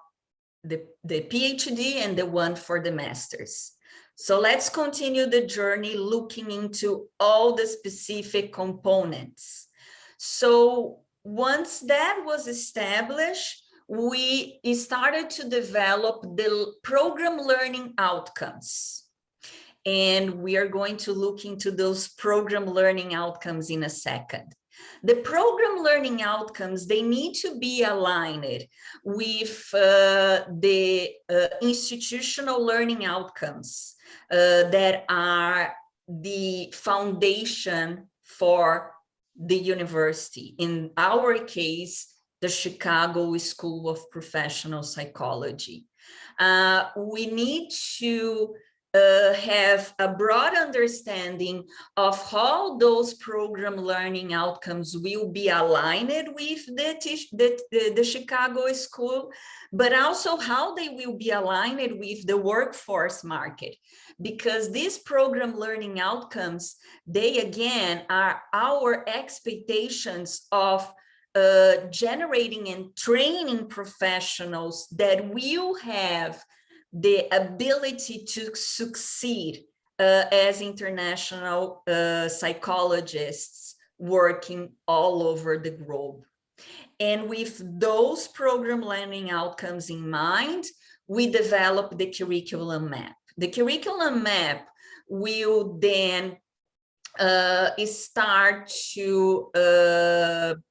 the PhD and the one for the master's. So let's continue the journey looking into all the specific components. So once that was established, we started to develop the program learning outcomes. And we are going to look into those program learning outcomes in a second. The program learning outcomes, they need to be aligned with the institutional learning outcomes that are the foundation for the university. In our case, the Chicago School of Professional Psychology. We need to have a broad understanding of how those program learning outcomes will be aligned with the Chicago School, but also how they will be aligned with the workforce market. Because these program learning outcomes, they again are our expectations of generating and training professionals that will have the ability to succeed as international psychologists working all over the globe. And with those program learning outcomes in mind, we develop the curriculum map. The curriculum map will then start to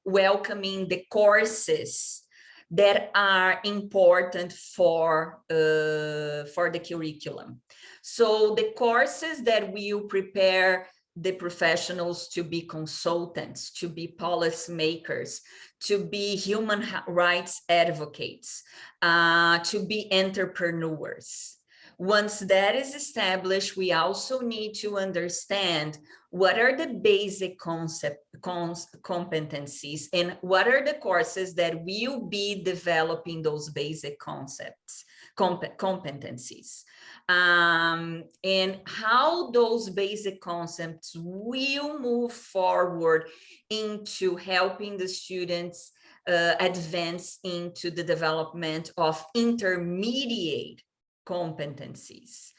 welcoming the courses that are important for the curriculum. So the courses that will prepare the professionals to be consultants, to be policymakers, to be human rights advocates, to be entrepreneurs. Once that is established, we also need to understand what are the basic competencies and what are the courses that will be developing those basic competencies. And how those basic concepts will move forward into helping the students advance into the development of intermediate competencies.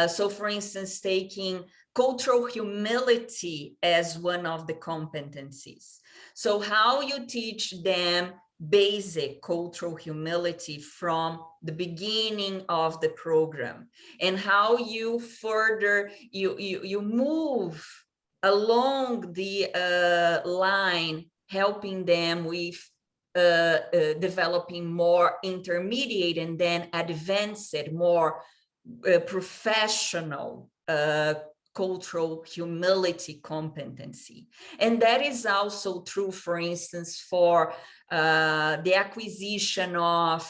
So for instance, taking cultural humility as one of the competencies. So how you teach them basic cultural humility from the beginning of the program, and how you further, you move along the line, helping them with developing more intermediate and then advanced, more professional cultural humility competency. And that is also true, for instance, for the acquisition of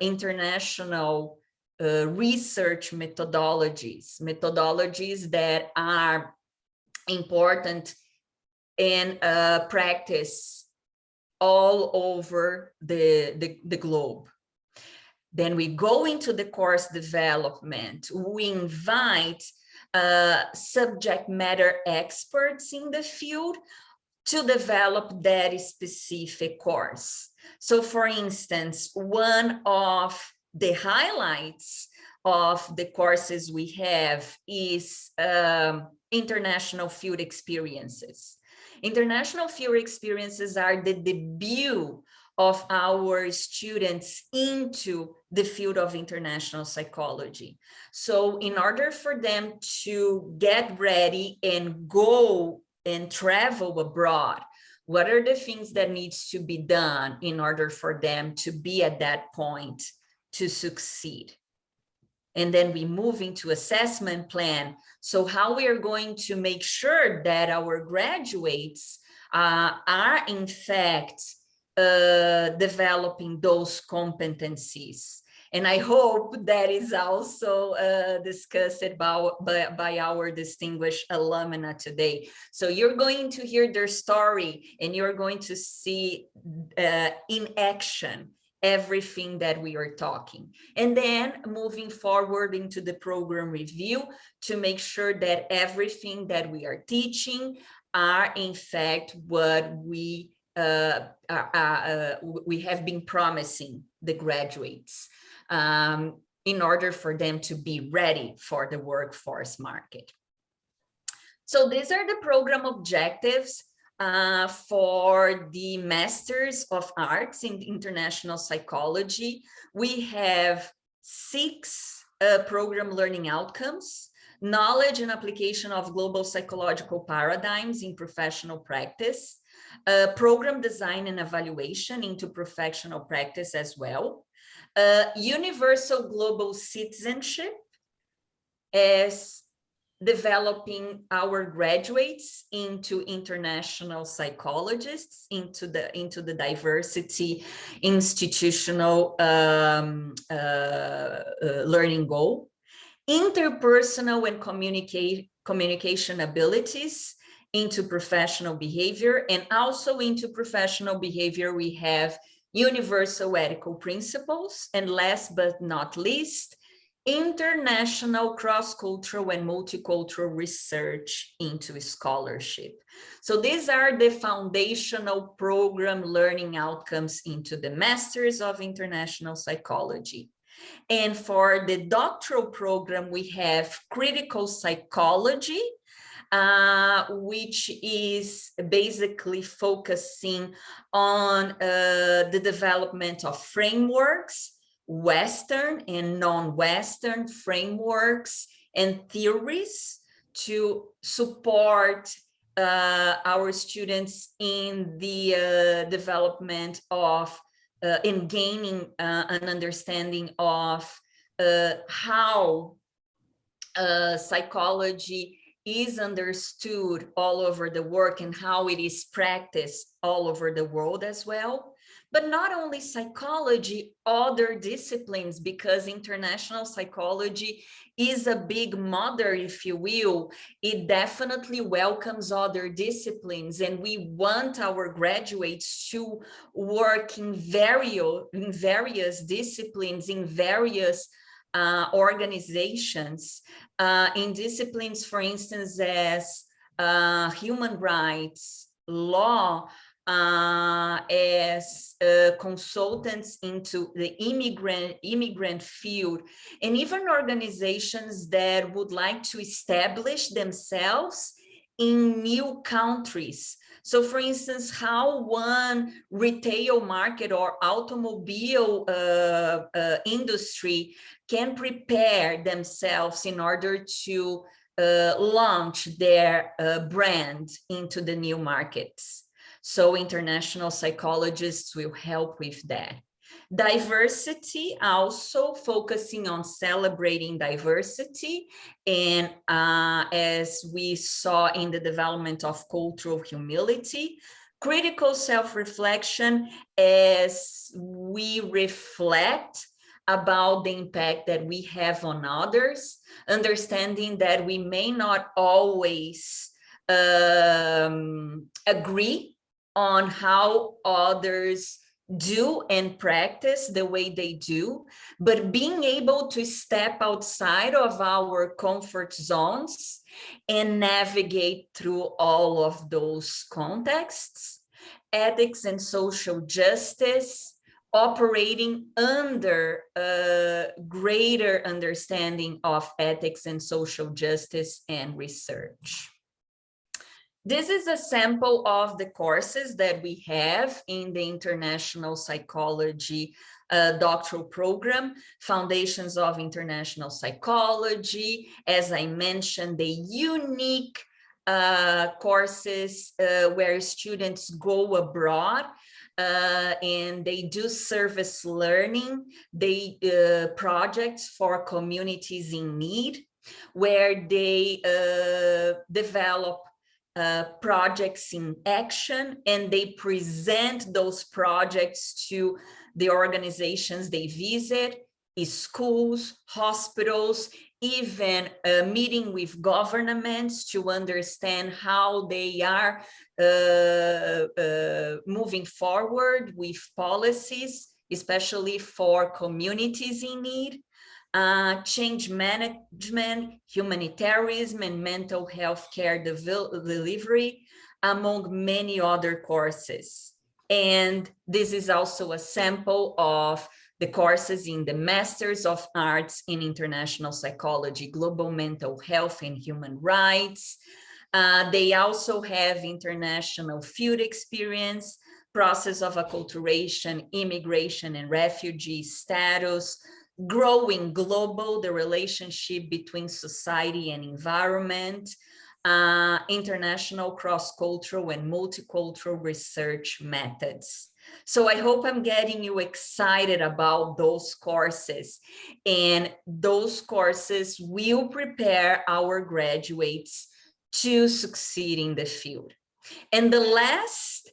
international research methodologies that are important in practice all over the globe. Then we go into the course development. We invite subject matter experts in the field to develop that specific course. So for instance, one of the highlights of the courses we have is international field experiences. International field experiences are the debut of our students into the field of international psychology. So in order for them to get ready and go and travel abroad, what are the things that needs to be done in order for them to be at that point to succeed? And then we move into assessment plan. So how we are going to make sure that our graduates are in fact developing those competencies. And I hope that is also discussed by our distinguished alumni today. So you're going to hear their story and you're going to see in action everything that we are talking. And then moving forward into the program review to make sure that everything that we are teaching are in fact what we have been promising the graduates in order for them to be ready for the workforce market. So these are the program objectives for the Masters of Arts in International Psychology. We have 6 program learning outcomes: knowledge and application of global psychological paradigms in professional practice, program design and evaluation into professional practice as well, universal global citizenship as developing our graduates into international psychologists, into the diversity institutional learning goal, interpersonal and communication abilities into professional behavior, and also into professional behavior we have universal ethical principles, and last but not least, international cross-cultural and multicultural research into scholarship. So these are the foundational program learning outcomes into the Masters of International Psychology. And for the doctoral program, we have critical psychology, which is basically focusing on the development of frameworks, Western and non-Western frameworks and theories to support our students in the development of in gaining an understanding of how psychology is understood all over the world and how it is practiced all over the world as well. But not only psychology, other disciplines, because international psychology is a big mother, if you will. It definitely welcomes other disciplines, and we want our graduates to work in various disciplines, in various organizations, in disciplines, for instance, as human rights, law, as consultants into the immigrant field, and even organizations that would like to establish themselves in new countries. So for instance, how one retail market or automobile industry can prepare themselves in order to launch their brand into the new markets. So international psychologists will help with that. Diversity, also focusing on celebrating diversity, and as we saw in the development of cultural humility, critical self-reflection as we reflect about the impact that we have on others, understanding that we may not always agree on how others do and practice the way they do, but being able to step outside of our comfort zones and navigate through all of those contexts. Ethics and social justice, operating under a greater understanding of ethics and social justice and research. This is a sample of the courses that we have in the International Psychology doctoral program, Foundations of International Psychology. As I mentioned, the unique courses where students go abroad and they do service learning, they projects for communities in need, where they develop projects in action, and they present those projects to the organizations they visit, schools, hospitals, even meeting with governments to understand how they are moving forward with policies, especially for communities in need, change management, humanitarianism, and mental health care delivery, among many other courses. And this is also a sample of the courses in the Masters of Arts in International Psychology, Global Mental Health and Human Rights. They also have international field experience, process of acculturation, immigration and refugee status, growing global, the relationship between society and environment, international cross-cultural and multicultural research methods. So I hope I'm getting you excited about those courses, and those courses will prepare our graduates to succeed in the field. And the last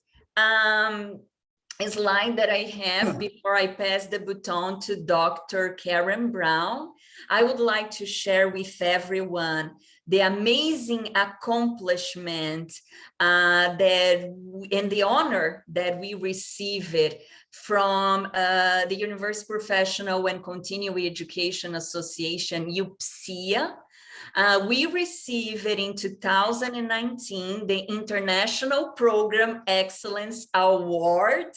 slide that I have before I pass the baton to Dr. Karen Brown, I would like to share with everyone the amazing accomplishment and the honor that we received from the University Professional and Continuing Education Association, UPSIA. We received in 2019 the International Program Excellence Award.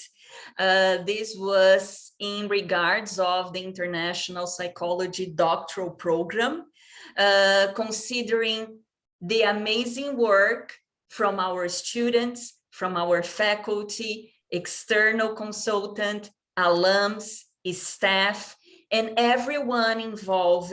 This was in regards of the International Psychology Doctoral Program, considering the amazing work from our students, from our faculty, external consultant, alums, staff, and everyone involved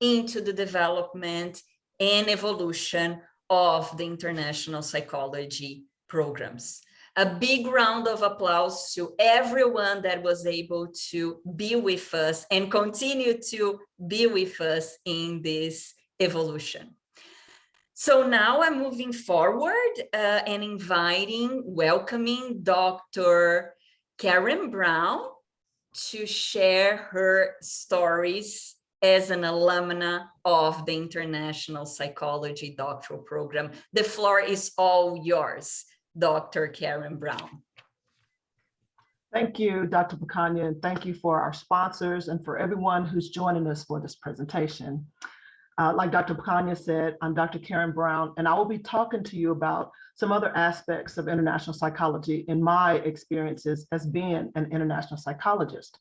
into the development and evolution of the international psychology programs. A big round of applause to everyone that was able to be with us and continue to be with us in this evolution. So now I'm moving forward and welcoming Dr. Karen Brown to share her stories as an alumna of the International Psychology Doctoral Program. The floor is all yours, Dr. Karen Brown. Thank you, Dr. Picania, and thank you for our sponsors and for everyone who's joining us for this presentation. Like Dr. Picania said, I'm Dr. Karen Brown, and I will be talking to you about some other aspects of international psychology in my experiences as being an international psychologist.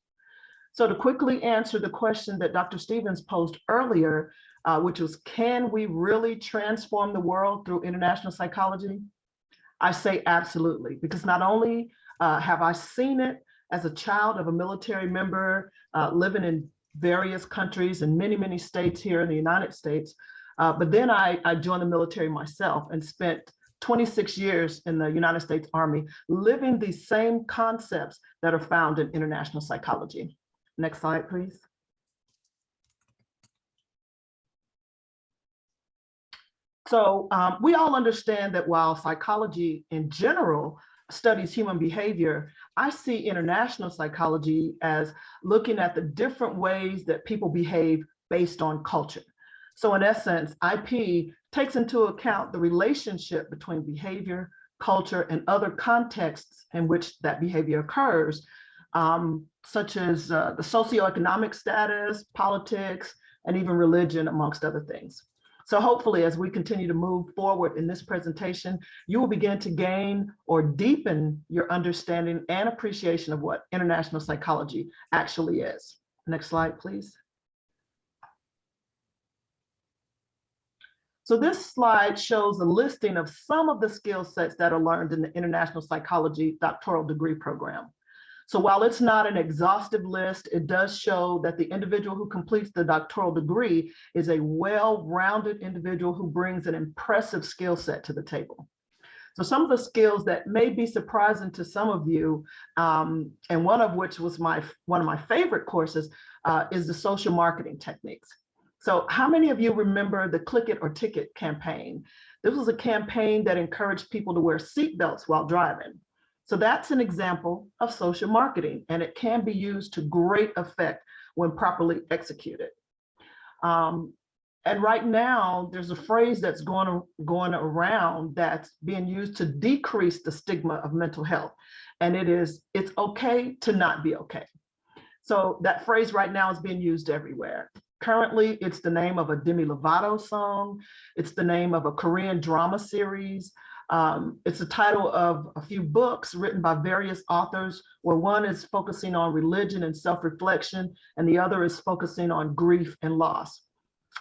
So to quickly answer the question that Dr. Stevens posed earlier, which was, can we really transform the world through international psychology? I say absolutely, because not only have I seen it as a child of a military member living in various countries and many, many states here in the United States, but then I joined the military myself and spent 26 years in the United States Army living these same concepts that are found in international psychology. Next slide, please. So we all understand that while psychology in general studies human behavior, I see international psychology as looking at the different ways that people behave based on culture. So in essence, IP takes into account the relationship between behavior, culture, and other contexts in which that behavior occurs, such as the socioeconomic status, politics, and even religion, amongst other things. So hopefully, as we continue to move forward in this presentation, you will begin to gain or deepen your understanding and appreciation of what international psychology actually is. Next slide, please. So this slide shows a listing of some of the skill sets that are learned in the International Psychology Doctoral Degree Program. So while it's not an exhaustive list, it does show that the individual who completes the doctoral degree is a well-rounded individual who brings an impressive skill set to the table. So some of the skills that may be surprising to some of you, and one of which was one of my favorite courses, is the social marketing techniques. So how many of you remember the Click It or Ticket campaign? This was a campaign that encouraged people to wear seatbelts while driving. So that's an example of social marketing, and it can be used to great effect when properly executed. And right now, there's a phrase that's going around that's being used to decrease the stigma of mental health, and it is, it's okay to not be okay. So that phrase right now is being used everywhere. Currently, it's the name of a Demi Lovato song. It's the name of a Korean drama series. It's the title of a few books written by various authors, where one is focusing on religion and self-reflection, and the other is focusing on grief and loss.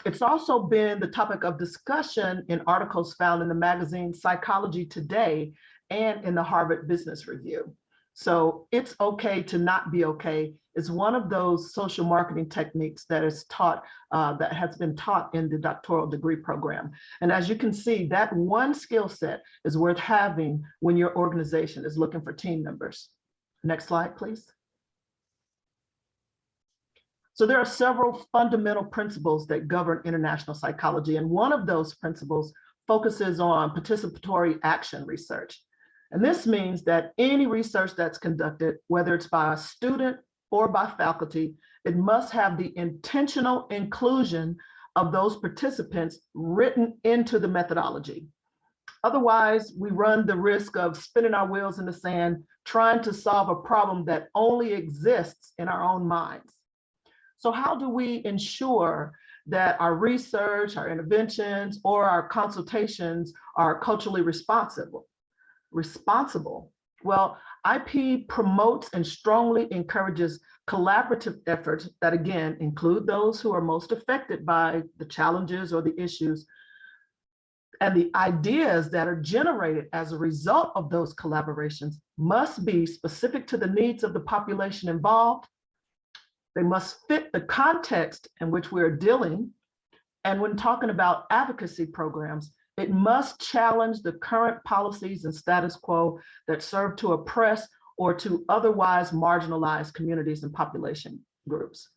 It's also been the topic of discussion in articles found in the magazine Psychology Today and in the Harvard Business Review. So it's okay to not be okay is one of those social marketing techniques that is taught, that has been taught in the doctoral degree program. And as you can see, that one skill set is worth having when your organization is looking for team members. Next slide, please. So there are several fundamental principles that govern international psychology, and one of those principles focuses on participatory action research. And this means that any research that's conducted, whether it's by a student or by faculty, it must have the intentional inclusion of those participants written into the methodology. Otherwise, we run the risk of spinning our wheels in the sand, trying to solve a problem that only exists in our own minds. So how do we ensure that our research, our interventions, or our consultations are culturally responsible? Well, IP promotes and strongly encourages collaborative efforts that, again, include those who are most affected by the challenges or the issues, and the ideas that are generated as a result of those collaborations must be specific to the needs of the population involved. They must fit the context in which we're dealing. And when talking about advocacy programs, it must challenge the current policies and status quo that serve to oppress or to otherwise marginalize communities and population groups.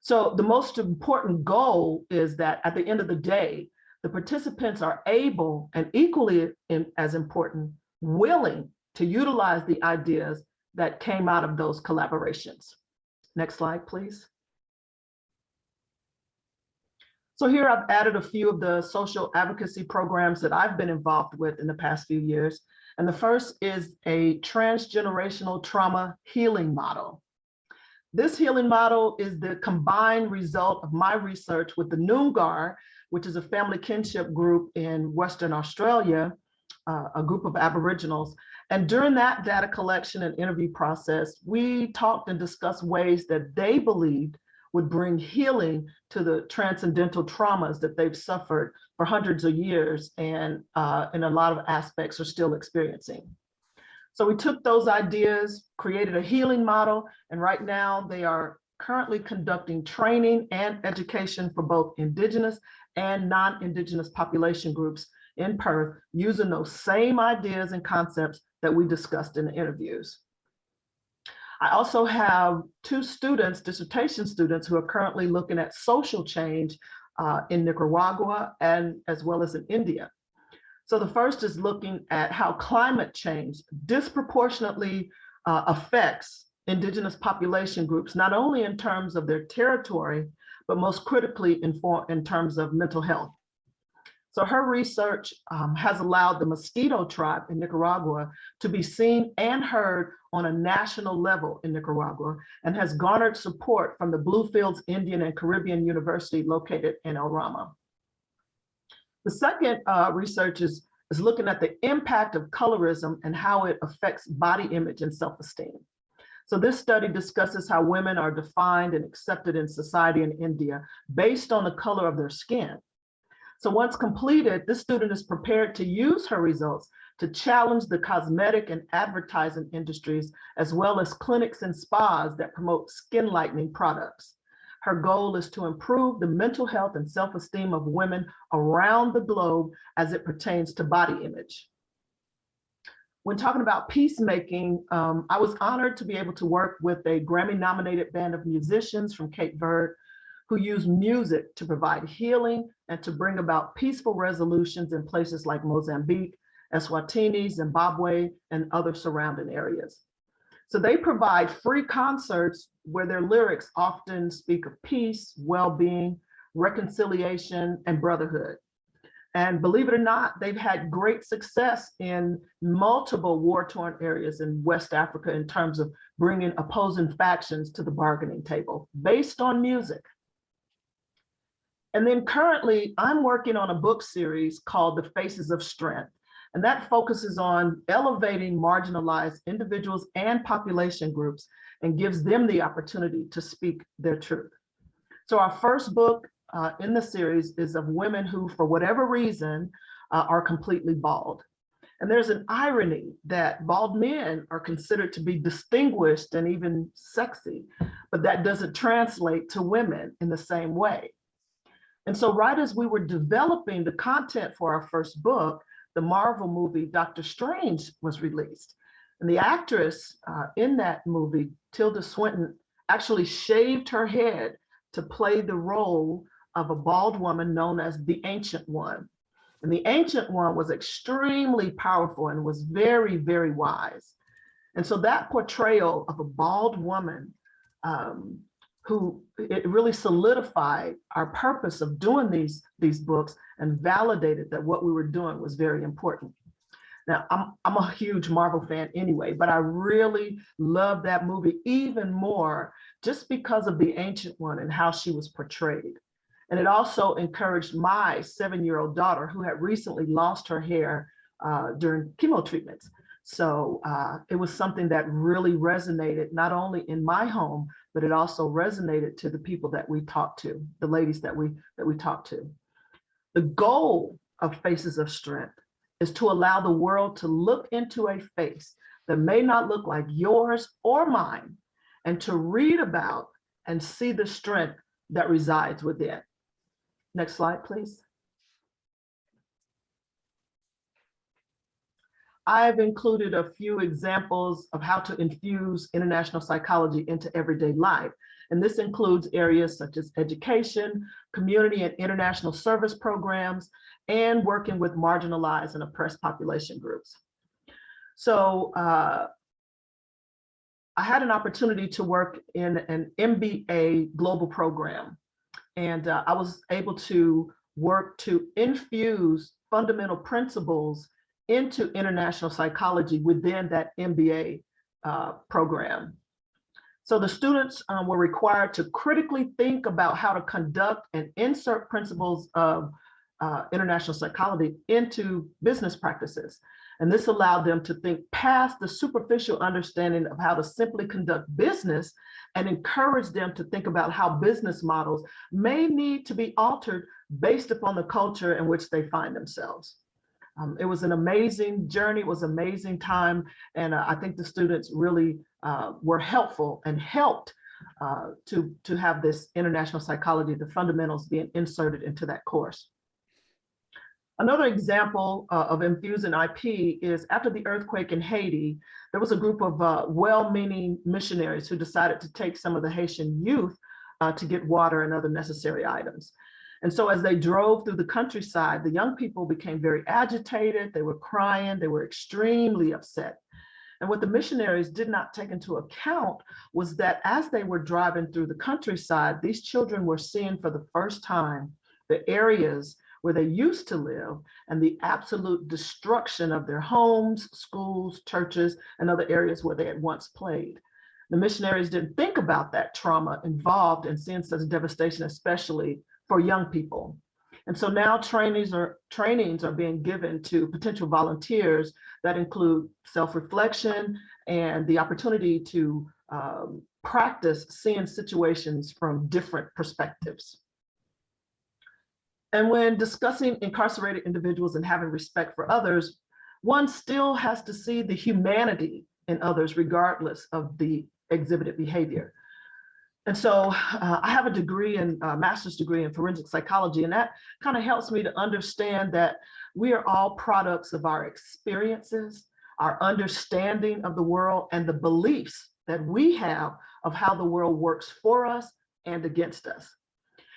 So the most important goal is that at the end of the day, the participants are able, and equally as important, willing to utilize the ideas that came out of those collaborations. Next slide, please. So here I've added a few of the social advocacy programs that I've been involved with in the past few years. And the first is a transgenerational trauma healing model. This healing model is the combined result of my research with the Noongar, which is a family kinship group in Western Australia, a group of Aboriginals. And during that data collection and interview process, we talked and discussed ways that they believed would bring healing to the transcendental traumas that they've suffered for hundreds of years and in a lot of aspects are still experiencing. So we took those ideas, created a healing model, and right now they are currently conducting training and education for both Indigenous and non-Indigenous population groups in Perth using those same ideas and concepts that we discussed in the interviews. I also have two students, dissertation students, who are currently looking at social change in Nicaragua and as well as in India. So the first is looking at how climate change disproportionately affects Indigenous population groups, not only in terms of their territory, but most critically in terms of mental health. So her research has allowed the Mosquito tribe in Nicaragua to be seen and heard on a national level in Nicaragua, and has garnered support from the Bluefields Indian and Caribbean University located in El Rama. The second research is looking at the impact of colorism and how it affects body image and self-esteem. So this study discusses how women are defined and accepted in society in India based on the color of their skin. So once completed, this student is prepared to use her results to challenge the cosmetic and advertising industries, as well as clinics and spas that promote skin lightening products. Her goal is to improve the mental health and self-esteem of women around the globe as it pertains to body image. When talking about peacemaking, I was honored to be able to work with a Grammy-nominated band of musicians from Cape Verde who use music to provide healing and to bring about peaceful resolutions in places like Mozambique, Eswatini, Zimbabwe, and other surrounding areas. So they provide free concerts where their lyrics often speak of peace, well-being, reconciliation, and brotherhood. And believe it or not, they've had great success in multiple war-torn areas in West Africa in terms of bringing opposing factions to the bargaining table based on music. And then currently, I'm working on a book series called The Faces of Strength, and that focuses on elevating marginalized individuals and population groups and gives them the opportunity to speak their truth. So our first book in the series is of women who, for whatever reason, are completely bald. And there's an irony that bald men are considered to be distinguished and even sexy, but that doesn't translate to women in the same way. And so right as we were developing the content for our first book, the Marvel movie, Doctor Strange, was released. And the actress in that movie, Tilda Swinton, actually shaved her head to play the role of a bald woman known as the Ancient One. And the Ancient One was extremely powerful and was very, very wise. And so that portrayal of a bald woman who it really solidified our purpose of doing these books and validated that what we were doing was very important. Now, I'm a huge Marvel fan anyway, but I really love that movie even more just because of the Ancient One and how she was portrayed. And it also encouraged my 7-year-old daughter, who had recently lost her hair during chemo treatments. So it was something that really resonated not only in my home, but it also resonated to the people that we talked to, the ladies that we talked to. The goal of Faces of Strength is to allow the world to look into a face that may not look like yours or mine, and to read about and see the strength that resides within. Next slide, please. I've included a few examples of how to infuse international psychology into everyday life. And this includes areas such as education, community and international service programs, and working with marginalized and oppressed population groups. So I had an opportunity to work in an MBA global program. And I was able to work to infuse fundamental principles into international psychology within that MBA program. So the students were required to critically think about how to conduct and insert principles of international psychology into business practices. And this allowed them to think past the superficial understanding of how to simply conduct business and encourage them to think about how business models may need to be altered based upon the culture in which they find themselves. It was an amazing journey, it was an amazing time, and I think the students really were helpful and helped to have this international psychology, the fundamentals being inserted into that course. Another example of infusing IP is after the earthquake in Haiti, there was a group of well-meaning missionaries who decided to take some of the Haitian youth to get water and other necessary items. And so as they drove through the countryside, the young people became very agitated, they were crying, they were extremely upset. And what the missionaries did not take into account was that as they were driving through the countryside, these children were seeing for the first time the areas where they used to live and the absolute destruction of their homes, schools, churches, and other areas where they had once played. The missionaries didn't think about that trauma involved in seeing such devastation, especially for young people. And so now trainings are being given to potential volunteers that include self-reflection and the opportunity to practice seeing situations from different perspectives. And when discussing incarcerated individuals and having respect for others, one still has to see the humanity in others regardless of the exhibited behavior. And so I have a master's degree in forensic psychology, and that kind of helps me to understand that we are all products of our experiences, our understanding of the world, and the beliefs that we have of how the world works for us and against us.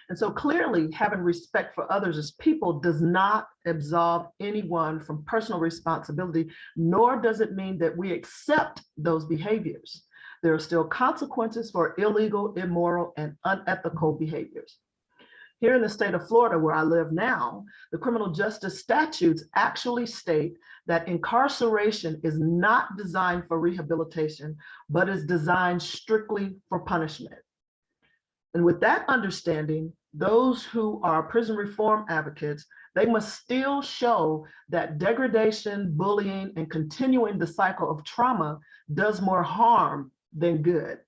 And so clearly having respect for others as people does not absolve anyone from personal responsibility, nor does it mean that we accept those behaviors. There are still consequences for illegal, immoral, and unethical behaviors. Here in the state of Florida, where I live now, the criminal justice statutes actually state that incarceration is not designed for rehabilitation, but is designed strictly for punishment. And with that understanding, those who are prison reform advocates, they must still show that degradation, bullying, and continuing the cycle of trauma does more harm than good.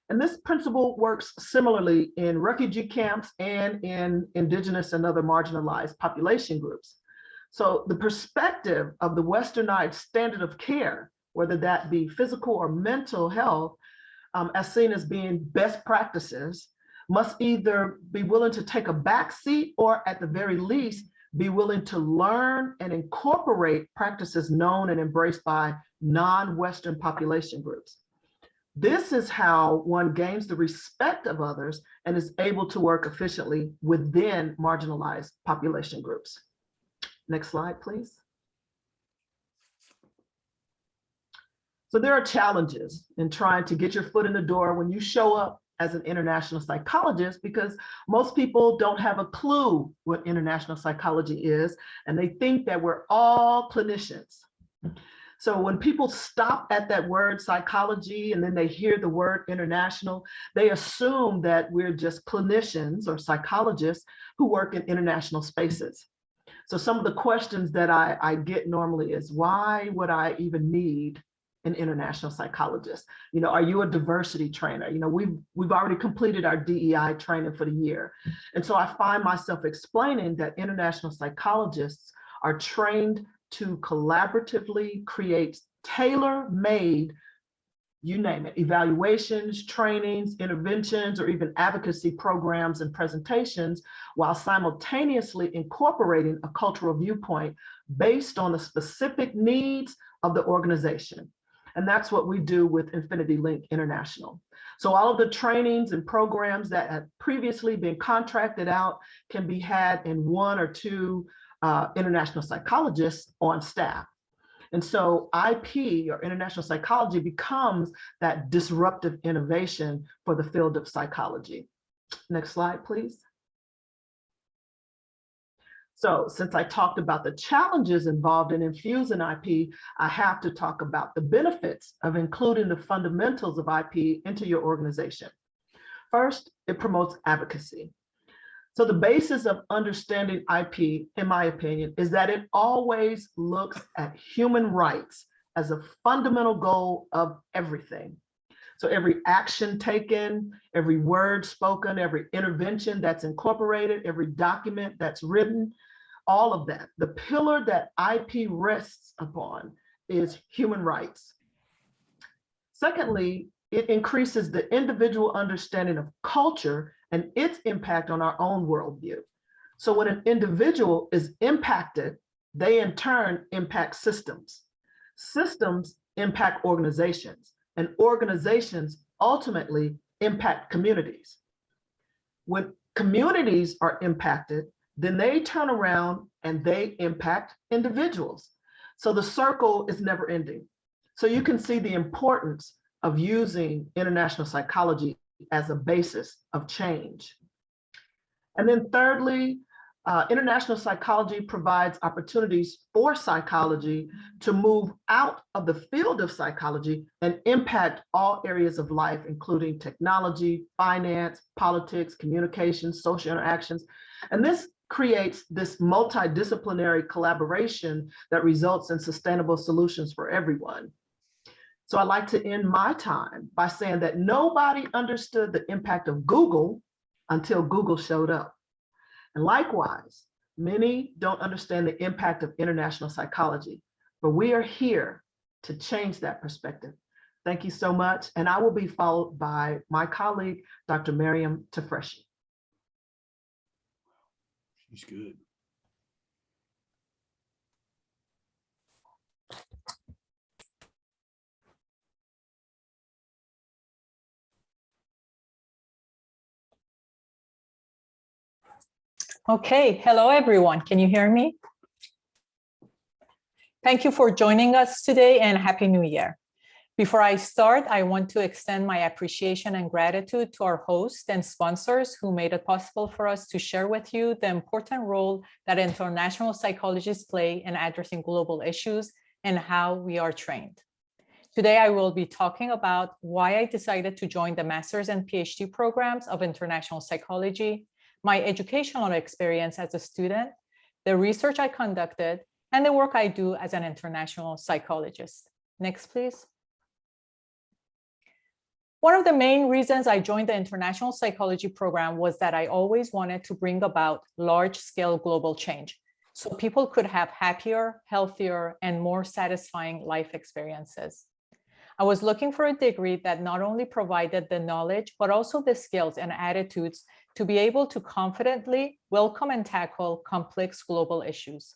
And this principle works similarly in refugee camps and in indigenous and other marginalized population groups. So the perspective of the westernized standard of care, whether that be physical or mental health, as seen as being best practices, must either be willing to take a back seat or at the very least be willing to learn and incorporate practices known and embraced by non-Western population groups. This is how one gains the respect of others and is able to work efficiently within marginalized population groups. Next slide, please. So there are challenges in trying to get your foot in the door when you show up as an international psychologist, because most people don't have a clue what international psychology is, and they think that we're all clinicians. So when people stop at that word psychology and then they hear the word international, they assume that we're just clinicians or psychologists who work in international spaces. So some of the questions that I get normally is, why would I even need an international psychologist? You know, are you a diversity trainer? You know, we've already completed our DEI training for the year. And so I find myself explaining that international psychologists are trained to collaboratively create tailor-made, you name it, evaluations, trainings, interventions, or even advocacy programs and presentations, while simultaneously incorporating a cultural viewpoint based on the specific needs of the organization. And that's what we do with Infinity Link International. So all of the trainings and programs that had previously been contracted out can be had in one or two international psychologists on staff. And so IP, or international psychology, becomes that disruptive innovation for the field of psychology. Next slide, please. So since I talked about the challenges involved in infusing IP, I have to talk about the benefits of including the fundamentals of IP into your organization. First, it promotes advocacy. So the basis of understanding IP, in my opinion, is that it always looks at human rights as a fundamental goal of everything. So every action taken, every word spoken, every intervention that's incorporated, every document that's written, all of that, the pillar that IP rests upon is human rights. Secondly, it increases the individual understanding of culture and its impact on our own worldview. So when an individual is impacted, they in turn impact systems. Systems impact organizations, and organizations ultimately impact communities. When communities are impacted, then they turn around and they impact individuals. So the circle is never ending. So you can see the importance of using international psychology as a basis of change. And then thirdly, international psychology provides opportunities for psychology to move out of the field of psychology and impact all areas of life, including technology, finance, politics, communications, social interactions. And this creates this multidisciplinary collaboration that results in sustainable solutions for everyone. So I'd like to end my time by saying that nobody understood the impact of Google until Google showed up. And likewise, many don't understand the impact of international psychology, but we are here to change that perspective. Thank you so much. And I will be followed by my colleague, Dr. Miriam Tafreshi. She's good. Okay, hello everyone. Can you hear me? Thank you for joining us today and Happy New Year. Before I start, I want to extend my appreciation and gratitude to our hosts and sponsors who made it possible for us to share with you the important role that international psychologists play in addressing global issues and how we are trained. Today, I will be talking about why I decided to join the master's and PhD programs of international psychology, my educational experience as a student, the research I conducted, and the work I do as an international psychologist. Next, please. One of the main reasons I joined the international psychology program was that I always wanted to bring about large-scale global change so people could have happier, healthier, and more satisfying life experiences. I was looking for a degree that not only provided the knowledge, but also the skills and attitudes to be able to confidently welcome and tackle complex global issues.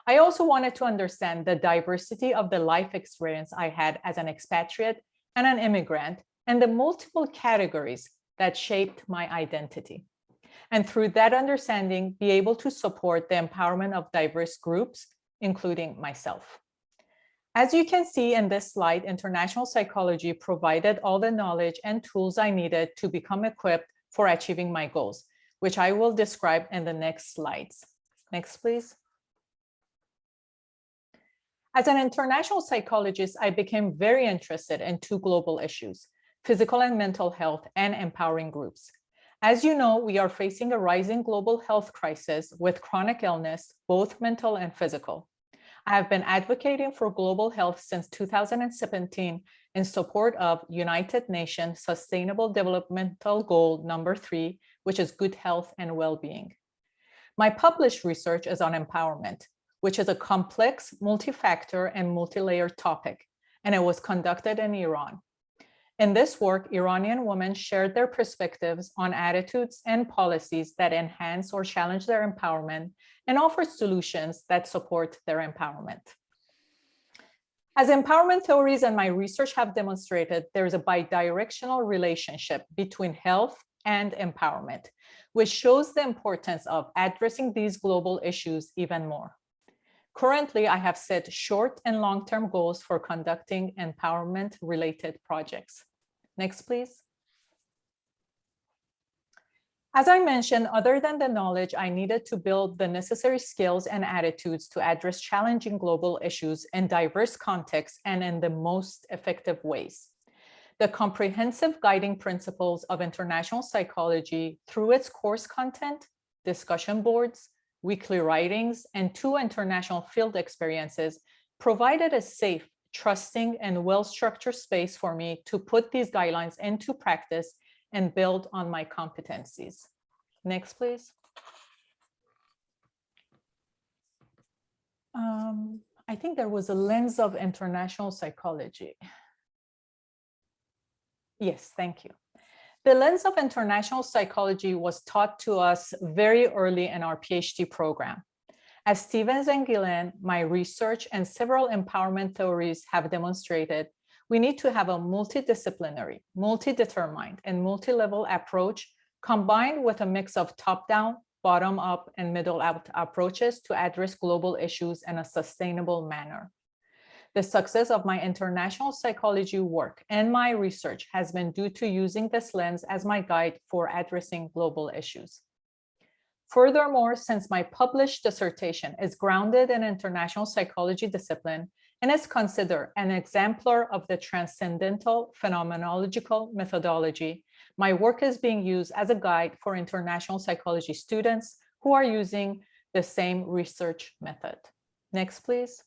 I also wanted to understand the diversity of the life experience I had as an expatriate and an immigrant, and the multiple categories that shaped my identity. And through that understanding, be able to support the empowerment of diverse groups, including myself. As you can see in this slide, international psychology provided all the knowledge and tools I needed to become equipped for achieving my goals, which I will describe in the next slides. Next, please. As an international psychologist, I became very interested in two global issues: physical and mental health and empowering groups. As you know, we are facing a rising global health crisis with chronic illness, both mental and physical. I have been advocating for global health since 2017 in support of United Nations Sustainable Developmental Goal number 3, which is good health and well-being. My published research is on empowerment, which is a complex, multi-factor and multi-layered topic, and it was conducted in Iran. In this work, Iranian women shared their perspectives on attitudes and policies that enhance or challenge their empowerment and offer solutions that support their empowerment. As empowerment theories and my research have demonstrated, there is a bidirectional relationship between health and empowerment, which shows the importance of addressing these global issues even more. Currently, I have set short and long-term goals for conducting empowerment-related projects. Next, please. As I mentioned, other than the knowledge, I needed to build the necessary skills and attitudes to address challenging global issues in diverse contexts and in the most effective ways. The comprehensive guiding principles of international psychology through its course content, discussion boards, weekly writings, and 2 international field experiences provided a safe, trusting, and well-structured space for me to put these guidelines into practice and build on my competencies. Next, please. I think there was a lens of international psychology. Yes, thank you. The lens of international psychology was taught to us very early in our PhD program. As Stevens and Gillen, my research and several empowerment theories have demonstrated, we need to have a multidisciplinary, multi-determined, and multi-level approach combined with a mix of top-down, bottom-up, and middle-out approaches to address global issues in a sustainable manner. The success of my international psychology work and my research has been due to using this lens as my guide for addressing global issues. Furthermore, since my published dissertation is grounded in international psychology discipline and is considered an exemplar of the transcendental phenomenological methodology, my work is being used as a guide for international psychology students who are using the same research method. Next, please.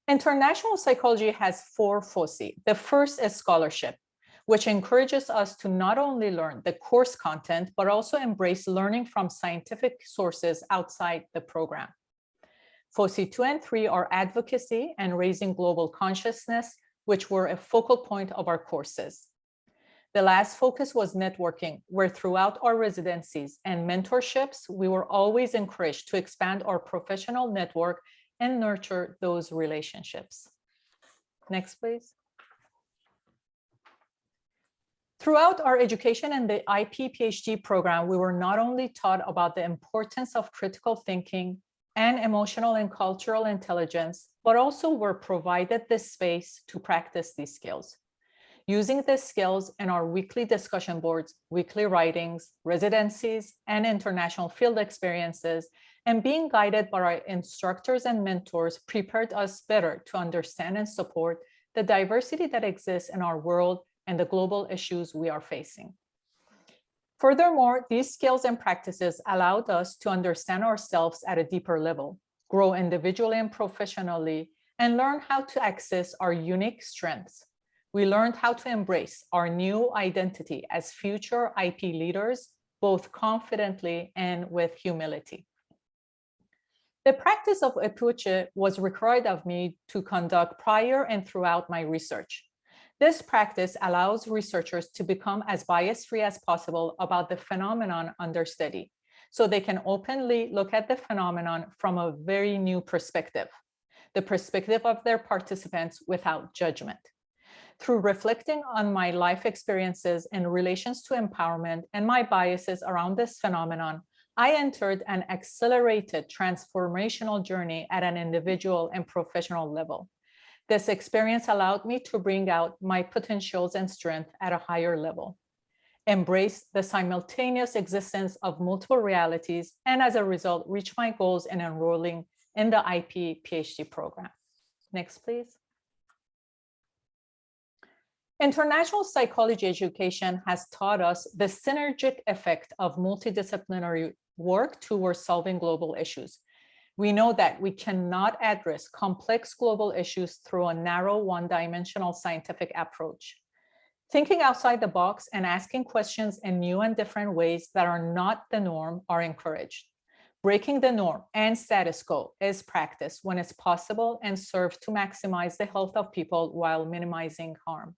International psychology has 4 foci. The first is scholarship, which encourages us to not only learn the course content, but also embrace learning from scientific sources outside the program. Foci 2 and 3 are advocacy and raising global consciousness, which were a focal point of our courses. The last focus was networking, where throughout our residencies and mentorships, we were always encouraged to expand our professional network and nurture those relationships. Next, please. Throughout our education in the IP PhD program, we were not only taught about the importance of critical thinking and emotional and cultural intelligence, but also were provided this space to practice these skills. Using these skills in our weekly discussion boards, weekly writings, residencies, and international field experiences, and being guided by our instructors and mentors prepared us better to understand and support the diversity that exists in our world and the global issues we are facing. Furthermore, these skills and practices allowed us to understand ourselves at a deeper level, grow individually and professionally, and learn how to access our unique strengths. We learned how to embrace our new identity as future IP leaders, both confidently and with humility. The practice of epuche was required of me to conduct prior and throughout my research. This practice allows researchers to become as bias-free as possible about the phenomenon under study, so they can openly look at the phenomenon from a very new perspective, the perspective of their participants without judgment. Through reflecting on my life experiences in relations to empowerment and my biases around this phenomenon, I entered an accelerated transformational journey at an individual and professional level. This experience allowed me to bring out my potentials and strength at a higher level, embrace the simultaneous existence of multiple realities, and as a result, reach my goals in enrolling in the IP PhD program. Next, please. International psychology education has taught us the synergic effect of multidisciplinary work towards solving global issues. We know that we cannot address complex global issues through a narrow one-dimensional scientific approach. Thinking outside the box and asking questions in new and different ways that are not the norm are encouraged. Breaking the norm and status quo is practiced when it's possible and serves to maximize the health of people while minimizing harm.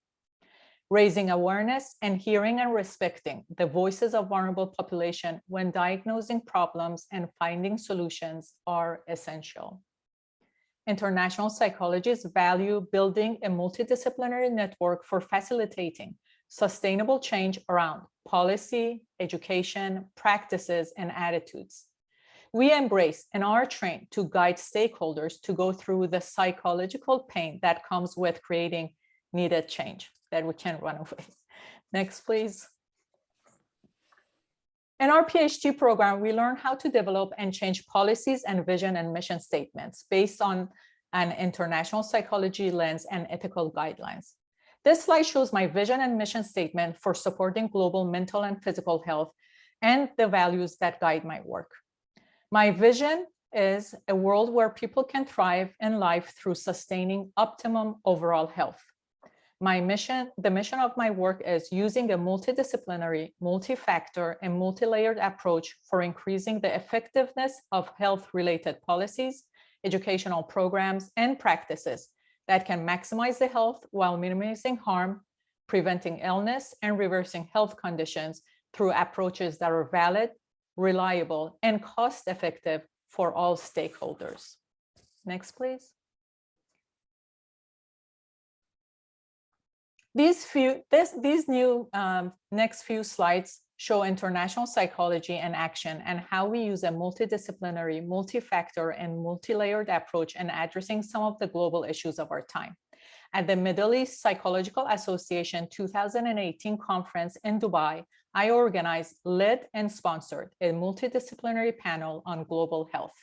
Raising awareness and hearing and respecting the voices of vulnerable population when diagnosing problems and finding solutions are essential. International psychologists value building a multidisciplinary network for facilitating sustainable change around policy, education, practices, and attitudes. We embrace and are trained to guide stakeholders to go through the psychological pain that comes with creating needed change that we can't run away. Next, please. In our PhD program, we learn how to develop and change policies and vision and mission statements based on an international psychology lens and ethical guidelines. This slide shows my vision and mission statement for supporting global mental and physical health and the values that guide my work. My vision is a world where people can thrive in life through sustaining optimum overall health. My mission, the mission of my work is using a multidisciplinary, multi-factor, and multi-layered approach for increasing the effectiveness of health-related policies, educational programs, and practices that can maximize the health while minimizing harm, preventing illness, and reversing health conditions through approaches that are valid, reliable, and cost-effective for all stakeholders. Next, please. These new next few slides show international psychology in action and how we use a multidisciplinary, multi-factor, and multi-layered approach in addressing some of the global issues of our time. At the Middle East Psychological Association 2018 conference in Dubai, I organized, led, and sponsored a multidisciplinary panel on global health.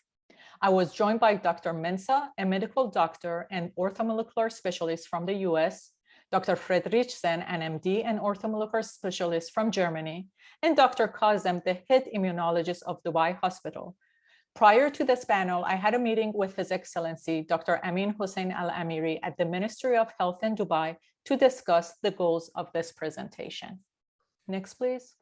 I was joined by Dr. Mensa, a medical doctor and orthomolecular specialist from the US, Dr. Friedrichsen, an MD and orthomolecular specialist from Germany, and Dr. Kazem, the head immunologist of Dubai Hospital. Prior to this panel, I had a meeting with His Excellency, Dr. Amin Hussein Al-Amiri at the Ministry of Health in Dubai to discuss the goals of this presentation. Next, please.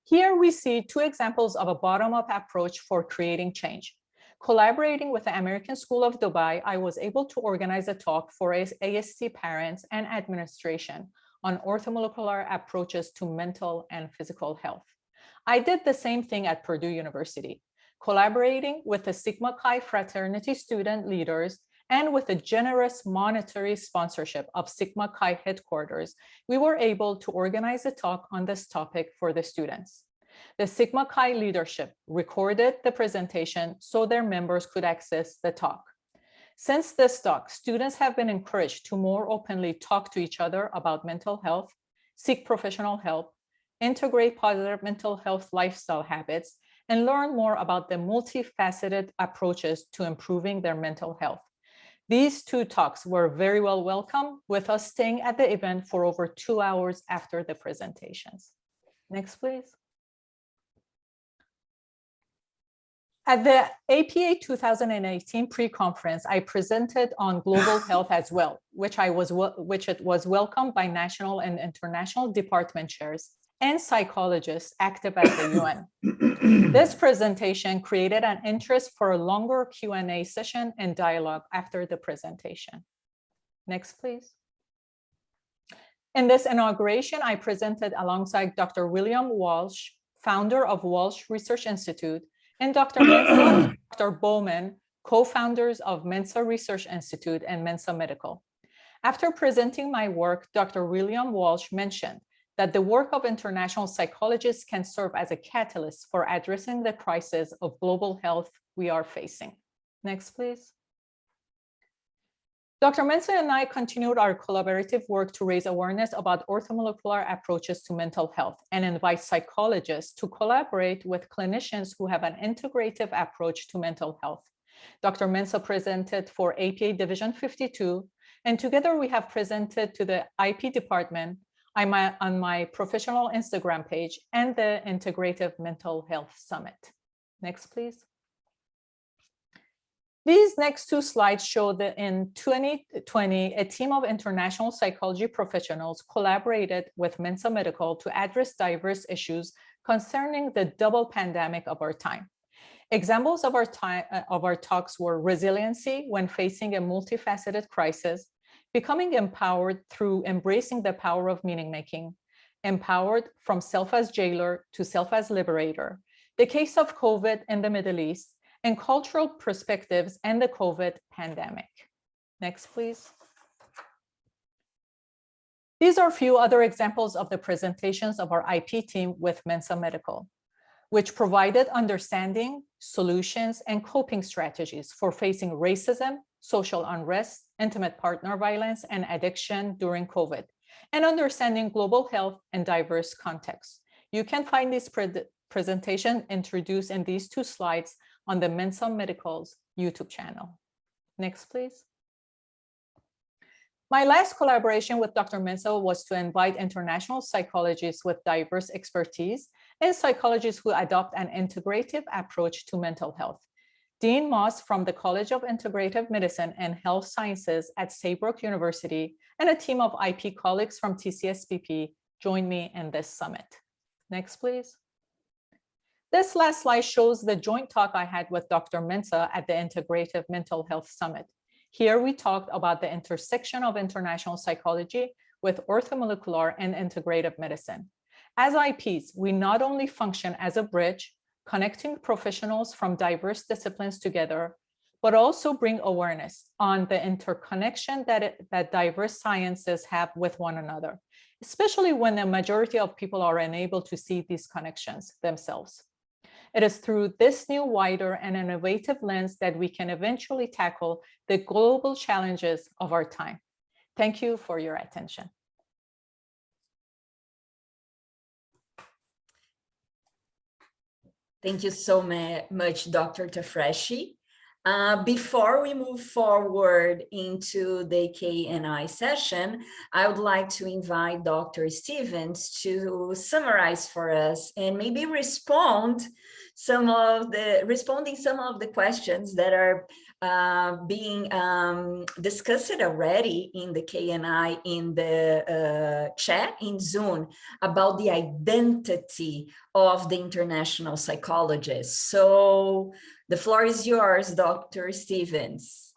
Here we see two examples of a bottom-up approach for creating change. Collaborating with the American School of Dubai, I was able to organize a talk for AST parents and administration on orthomolecular approaches to mental and physical health. I did the same thing at Purdue University, collaborating with the Sigma Chi fraternity student leaders and with a generous monetary sponsorship of Sigma Chi headquarters, we were able to organize a talk on this topic for the students. The Sigma Chi leadership recorded the presentation so their members could access the talk. Since this talk, students have been encouraged to more openly talk to each other about mental health, seek professional help, integrate positive mental health lifestyle habits, and learn more about the multifaceted approaches to improving their mental health. These two talks were very well welcomed, with us staying at the event for over 2 hours after the presentations. Next, please. At the APA 2018 pre-conference, I presented on global health as well, which it was welcomed by national and international department chairs and psychologists active at the UN. This presentation created an interest for a longer Q&A session and dialogue after the presentation. Next, please. In this inauguration, I presented alongside Dr. William Walsh, founder of Walsh Research Institute, and Dr. Mensa and Dr. Bowman, co-founders of Mensa Research Institute and Mensa Medical. After presenting my work, Dr. William Walsh mentioned that the work of international psychologists can serve as a catalyst for addressing the crisis of global health we are facing. Next, please. Dr. Mensa and I continued our collaborative work to raise awareness about orthomolecular approaches to mental health and invite psychologists to collaborate with clinicians who have an integrative approach to mental health. Dr. Mensa presented for APA Division 52, and together we have presented to the IP department on my professional Instagram page and the Integrative Mental Health Summit. Next, please. These next two slides show that in 2020, a team of international psychology professionals collaborated with Mensa Medical to address diverse issues concerning the double pandemic of our time. Examples of our talks were resiliency when facing a multifaceted crisis, becoming empowered through embracing the power of meaning making, empowered from self as jailer to self as liberator, the case of COVID in the Middle East, and cultural perspectives and the COVID pandemic. Next, please. These are a few other examples of the presentations of our IP team with Mensa Medical, which provided understanding, solutions, and coping strategies for facing racism, social unrest, intimate partner violence, and addiction during COVID, and understanding global health and diverse contexts. You can find this presentation introduced in these two slides on the Mensa Medical's YouTube channel. Next, please. My last collaboration with Dr. Mensa was to invite international psychologists with diverse expertise and psychologists who adopt an integrative approach to mental health. Dean Moss from the College of Integrative Medicine and Health Sciences at Saybrook University and a team of IP colleagues from TCSPP joined me in this summit. Next, please. This last slide shows the joint talk I had with Dr. Mensa at the Integrative Mental Health Summit. Here we talked about the intersection of international psychology with orthomolecular and integrative medicine. As IPs, we not only function as a bridge, connecting professionals from diverse disciplines together, but also bring awareness on the interconnection that diverse sciences have with one another, especially when the majority of people are unable to see these connections themselves. It is through this new, wider, and innovative lens that we can eventually tackle the global challenges of our time. Thank you for your attention. Thank you so much, Dr. Tafreshi. Before we move forward into the K&I session, I would like to invite Dr. Stevens to summarize for us and maybe responding some of the questions that are being discussed already in the K&I in the chat in Zoom about the identity of the international psychologist. So the floor is yours, Dr. Stevens.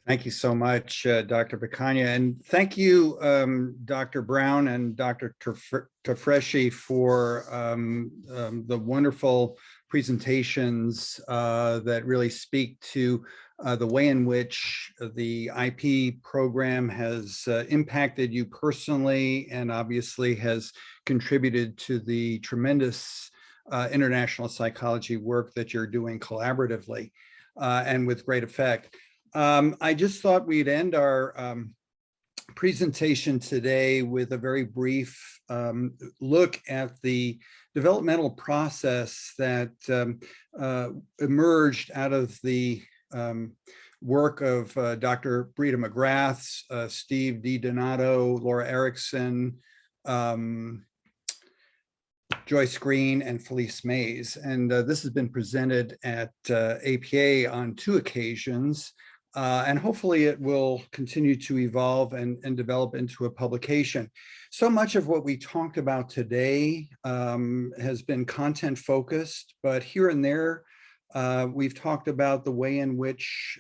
Thank you so much, Dr. Bacania, and thank you, Dr. Brown and Dr. Tafreshi for the wonderful presentations that really speak to the way in which the IP program has impacted you personally and obviously has contributed to the tremendous international psychology work that you're doing collaboratively and with great effect. I just thought we'd end our presentation today with a very brief look at the developmental process that emerged out of the work of Dr. Brita McGrath, Steve DiDonato, Laura Erickson, Joyce Green, and Felice Mays. And this has been presented at APA on 2 occasions. And hopefully it will continue to evolve and develop into a publication. So much of what we talked about today has been content focused, but here and there, we've talked about the way in which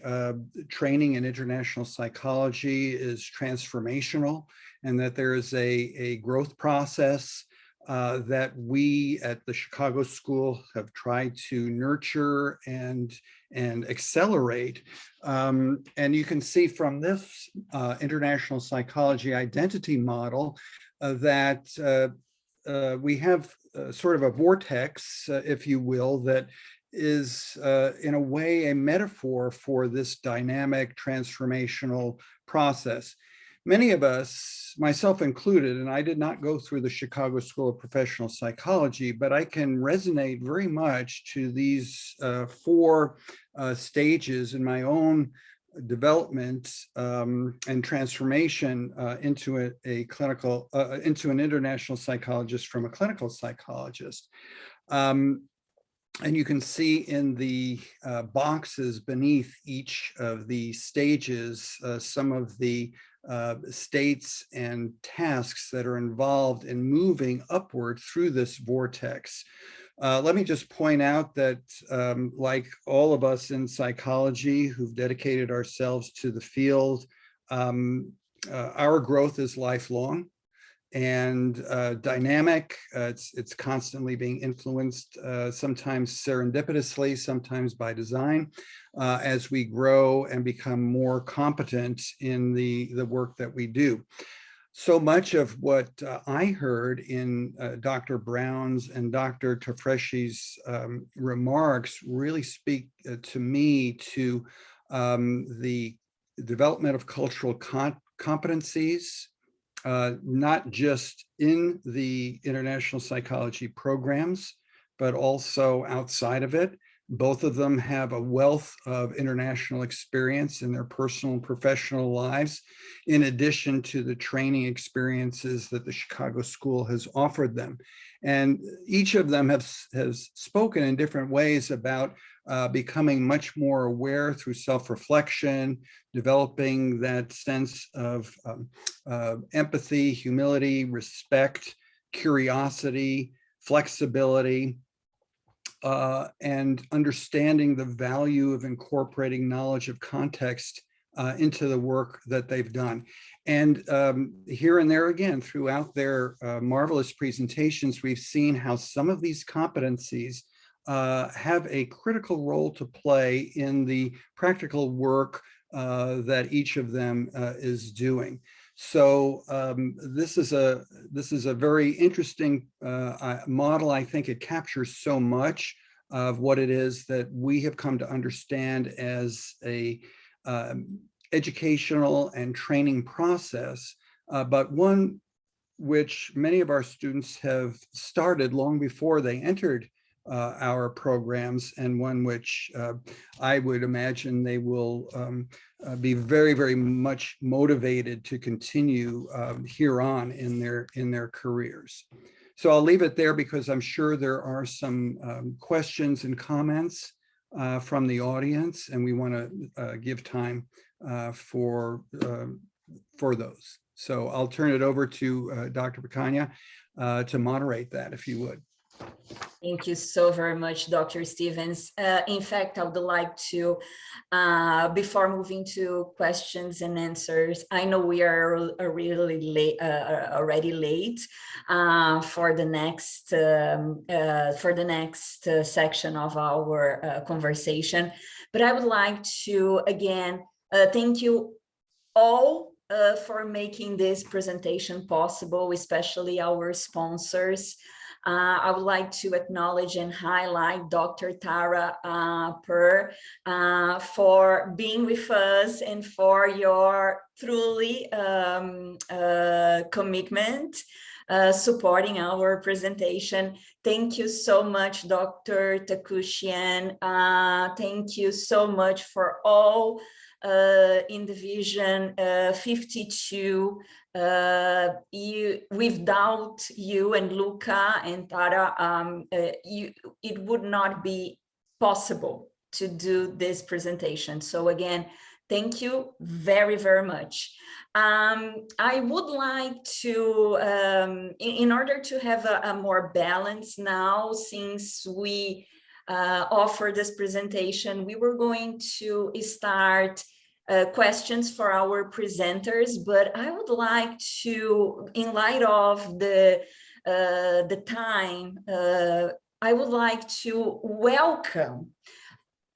training in international psychology is transformational and that there is a growth process that we at the Chicago School have tried to nurture and accelerate. And you can see from this international psychology identity model that we have sort of a vortex, if you will, that is in a way a metaphor for this dynamic transformational process. Many of us, myself included, and I did not go through the Chicago School of Professional Psychology, but I can resonate very much to these 4 stages in my own development and transformation into a clinical, into an international psychologist from a clinical psychologist. And you can see in the boxes beneath each of the stages some of the states and tasks that are involved in moving upward through this vortex. Let me just point out that like all of us in psychology who've dedicated ourselves to the field, our growth is lifelong and dynamic. It's constantly being influenced, sometimes serendipitously, sometimes by design, as we grow and become more competent in the work that we do. So much of what I heard in Dr. Brown's and Dr. Tafreshi's remarks really speak to me to the development of cultural competencies, not just in the international psychology programs, but also outside of it. Both of them have a wealth of international experience in their personal and professional lives, in addition to the training experiences that the Chicago School has offered them. And each of them has spoken in different ways about becoming much more aware through self-reflection, developing that sense of empathy, humility, respect, curiosity, flexibility, and understanding the value of incorporating knowledge of context into the work that they've done. And here and there again, throughout their marvelous presentations, we've seen how some of these competencies have a critical role to play in the practical work that each of them is doing. So this is a very interesting model. I think it captures so much of what it is that we have come to understand as a educational and training process, but one which many of our students have started long before they entered our programs, and one which I would imagine they will be very, very much motivated to continue here on in their careers. So I'll leave it there because I'm sure there are some questions and comments from the audience, and we want to give time for those. So I'll turn it over to Dr. Picagna to moderate that, if you would. Thank you so very much, Dr. Stevens. In fact, I would like to, before moving to questions and answers, I know we are really late, already late for the next section of our conversation, but I would like to again thank you all for making this presentation possible, especially our sponsors. I would like to acknowledge and highlight Dr. Tara Per for being with us and for your truly commitment supporting our presentation. Thank you so much, Dr. Tekusian. Thank you so much for all in Division 52. Without you and Luca and Tara, it would not be possible to do this presentation. So again, thank you very, very much. I would like to, in order to have a more balance now, since we offer this presentation, we were going to start questions for our presenters, but I would like to, in light of the time, I would like to welcome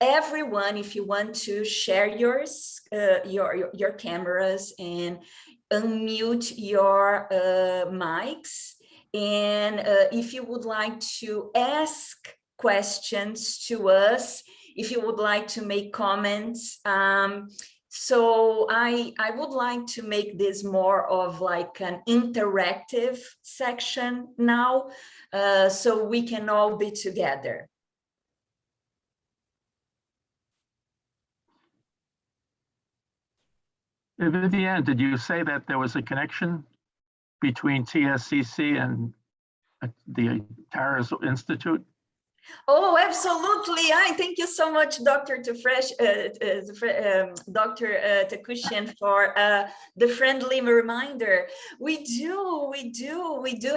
everyone. If you want to share your cameras and unmute your mics, and if you would like to ask questions to us, if you would like to make comments. So I would like to make this more of like an interactive section now, so we can all be together. Viviane, did you say that there was a connection between TSCC and the Tara's Institute? Oh, absolutely. Thank you so much, Dr. Tekusian, for the friendly reminder. We do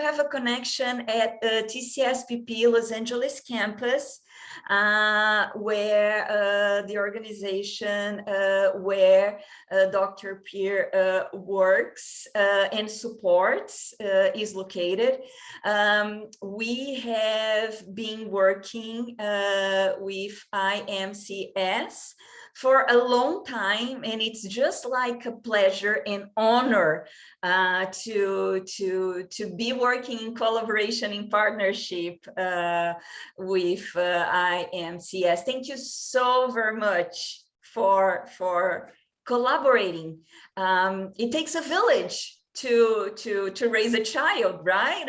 have a connection at TCSPP Los Angeles campus, where the organization where Dr. Peer works and supports is located. We have been working with IMCS for a long time, and it's just like a pleasure and honor to be working in collaboration, in partnership with IMCS. Thank you so very much for collaborating. It takes a village to raise a child, right?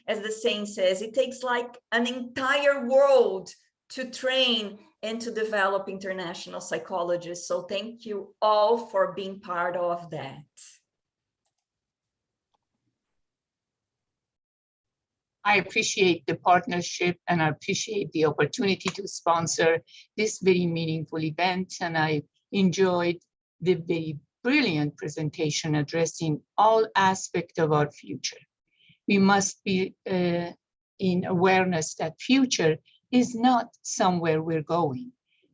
As the saying says, it takes like an entire world to train and to develop international psychologists. So thank you all for being part of that. I appreciate the partnership, and I appreciate the opportunity to sponsor this very meaningful event. And I enjoyed the very brilliant presentation addressing all aspects of our future. We must be in awareness that future is not somewhere we're going.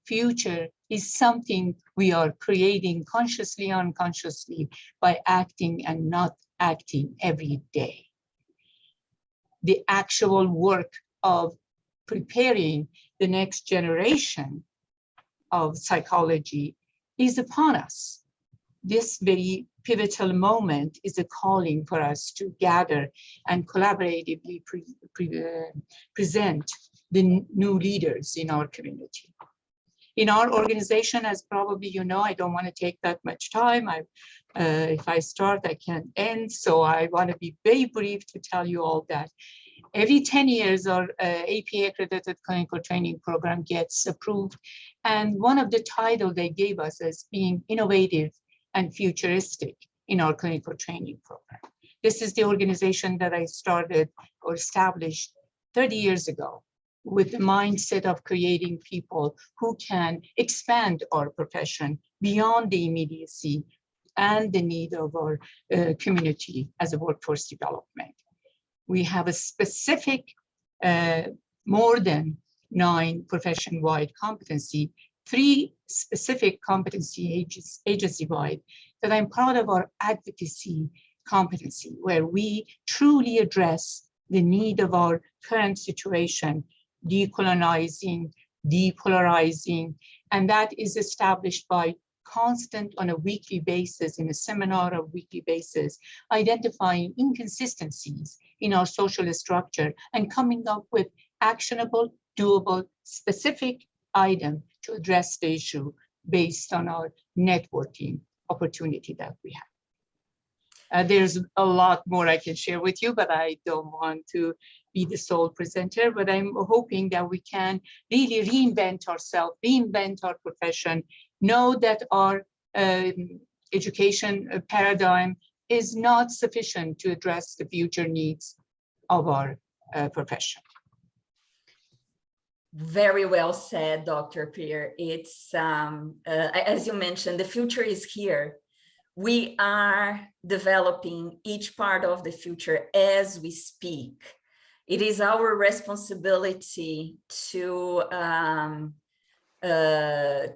Future is something we are creating consciously, unconsciously, by acting and not acting every day. The actual work of preparing the next generation of psychology is upon us. This very pivotal moment is a calling for us to gather and collaboratively present the new leaders in our community. In our organization, as probably you know, I don't want to take that much time. If I start, I can't end. So I want to be very brief to tell you all that Every 10 years, our APA accredited clinical training program gets approved. And one of the titles they gave us is being innovative and futuristic in our clinical training program. This is the organization that I started or established 30 years ago with the mindset of creating people who can expand our profession beyond the immediacy and the need of our community as a workforce development. We have a specific, more than 9 profession-wide competency, 3 specific competency agency-wide that I'm proud of our advocacy competency, where we truly address the need of our current situation, decolonizing, depolarizing, and that is established by constant on a weekly basis, in a seminar of weekly basis, identifying inconsistencies in our social structure and coming up with actionable, doable, specific item to address the issue based on our networking opportunity that we have. There's a lot more I can share with you, but I don't want to be the sole presenter, but I'm hoping that we can really reinvent ourselves, reinvent our profession, know that our education paradigm is not sufficient to address the future needs of our profession. Very well said, Dr. Peer. It's, as you mentioned, the future is here. We are developing each part of the future as we speak. It is our responsibility to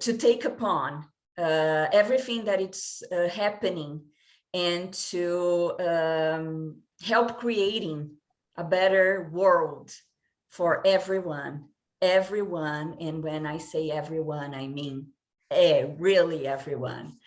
take upon everything that is happening and to help creating a better world for everyone. And when I say everyone, I mean really everyone.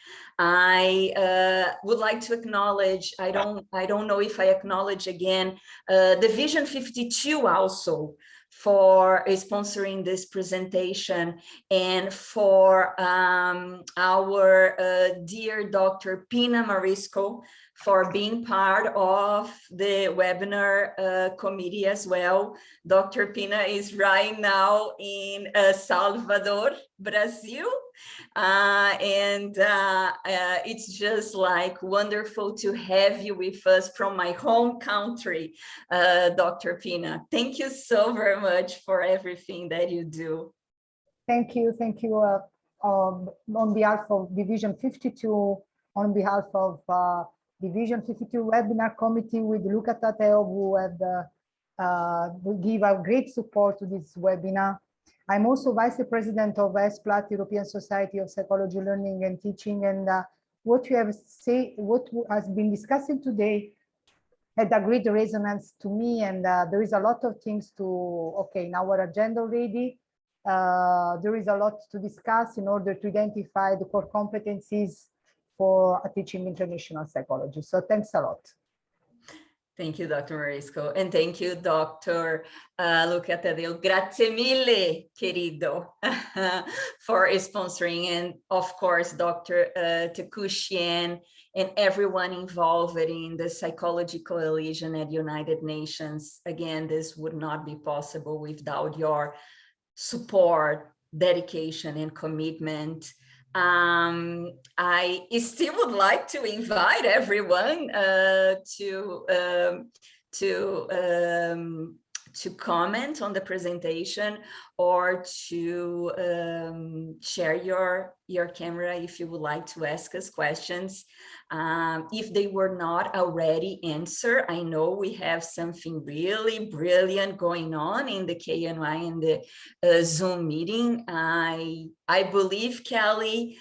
I would like to acknowledge, I don't know if I acknowledge again, the Vision 52 also for sponsoring this presentation, and for our dear Dr. Pina Marisco for being part of the webinar committee as well. Dr. Pina is right now in Salvador, Brazil. It's just like wonderful to have you with us from my home country, Dr. Pina. Thank you so very much for everything that you do. Thank you. On behalf of Division 52, on behalf of Division 52 Webinar Committee with Luca Tateo, who have give a great support to this webinar. I'm also Vice President of ESPLAT, European Society of Psychology, Learning and Teaching, and what has been discussing today had a great resonance to me, and there is a lot of things in our agenda already. There is a lot to discuss in order to identify the core competencies for teaching international psychology. So thanks a lot. Thank you, Dr. Marisco, and thank you, Dr. Luca Tadeu. Grazie mille, querido, for sponsoring, and of course, Dr. Tekushien and everyone involved in the Psychology Coalition at United Nations. Again, this would not be possible without your support, dedication, and commitment. I still would like to invite everyone to comment on the presentation, or to share your camera if you would like to ask us questions. If they were not already answered, I know we have something really brilliant going on in the KNY and the Zoom meeting. I believe, Kelly,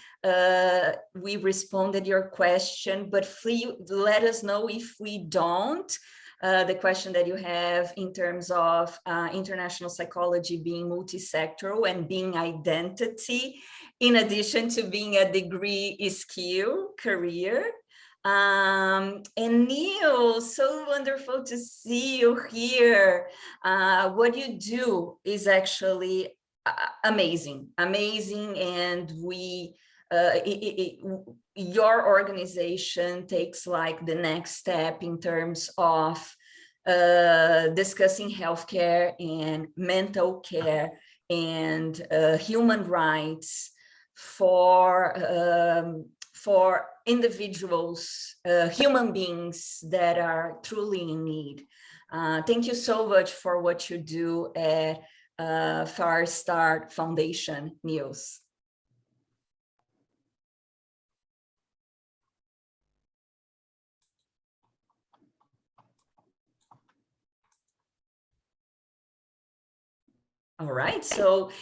we responded your question, but please let us know if we don't. The question that you have in terms of international psychology being multi-sectoral and being identity, in addition to being a degree, skill, career. And Neil, so wonderful to see you here. What you do is actually amazing, and your organization takes like the next step in terms of discussing healthcare and mental care and human rights for individuals, human beings that are truly in need. Thank you so much for what you do at Far Start Foundation, Niels. All right, so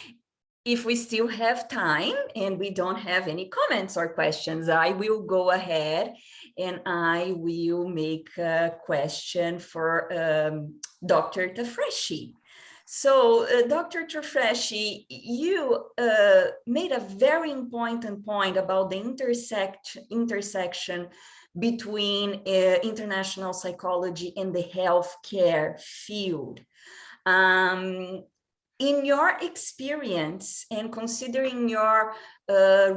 if we still have time and we don't have any comments or questions, I will go ahead and I will make a question for Dr. Tafreshi. So, Dr. Tafreshi, you made a very important point about the intersection between international psychology and the healthcare field. In your experience and considering your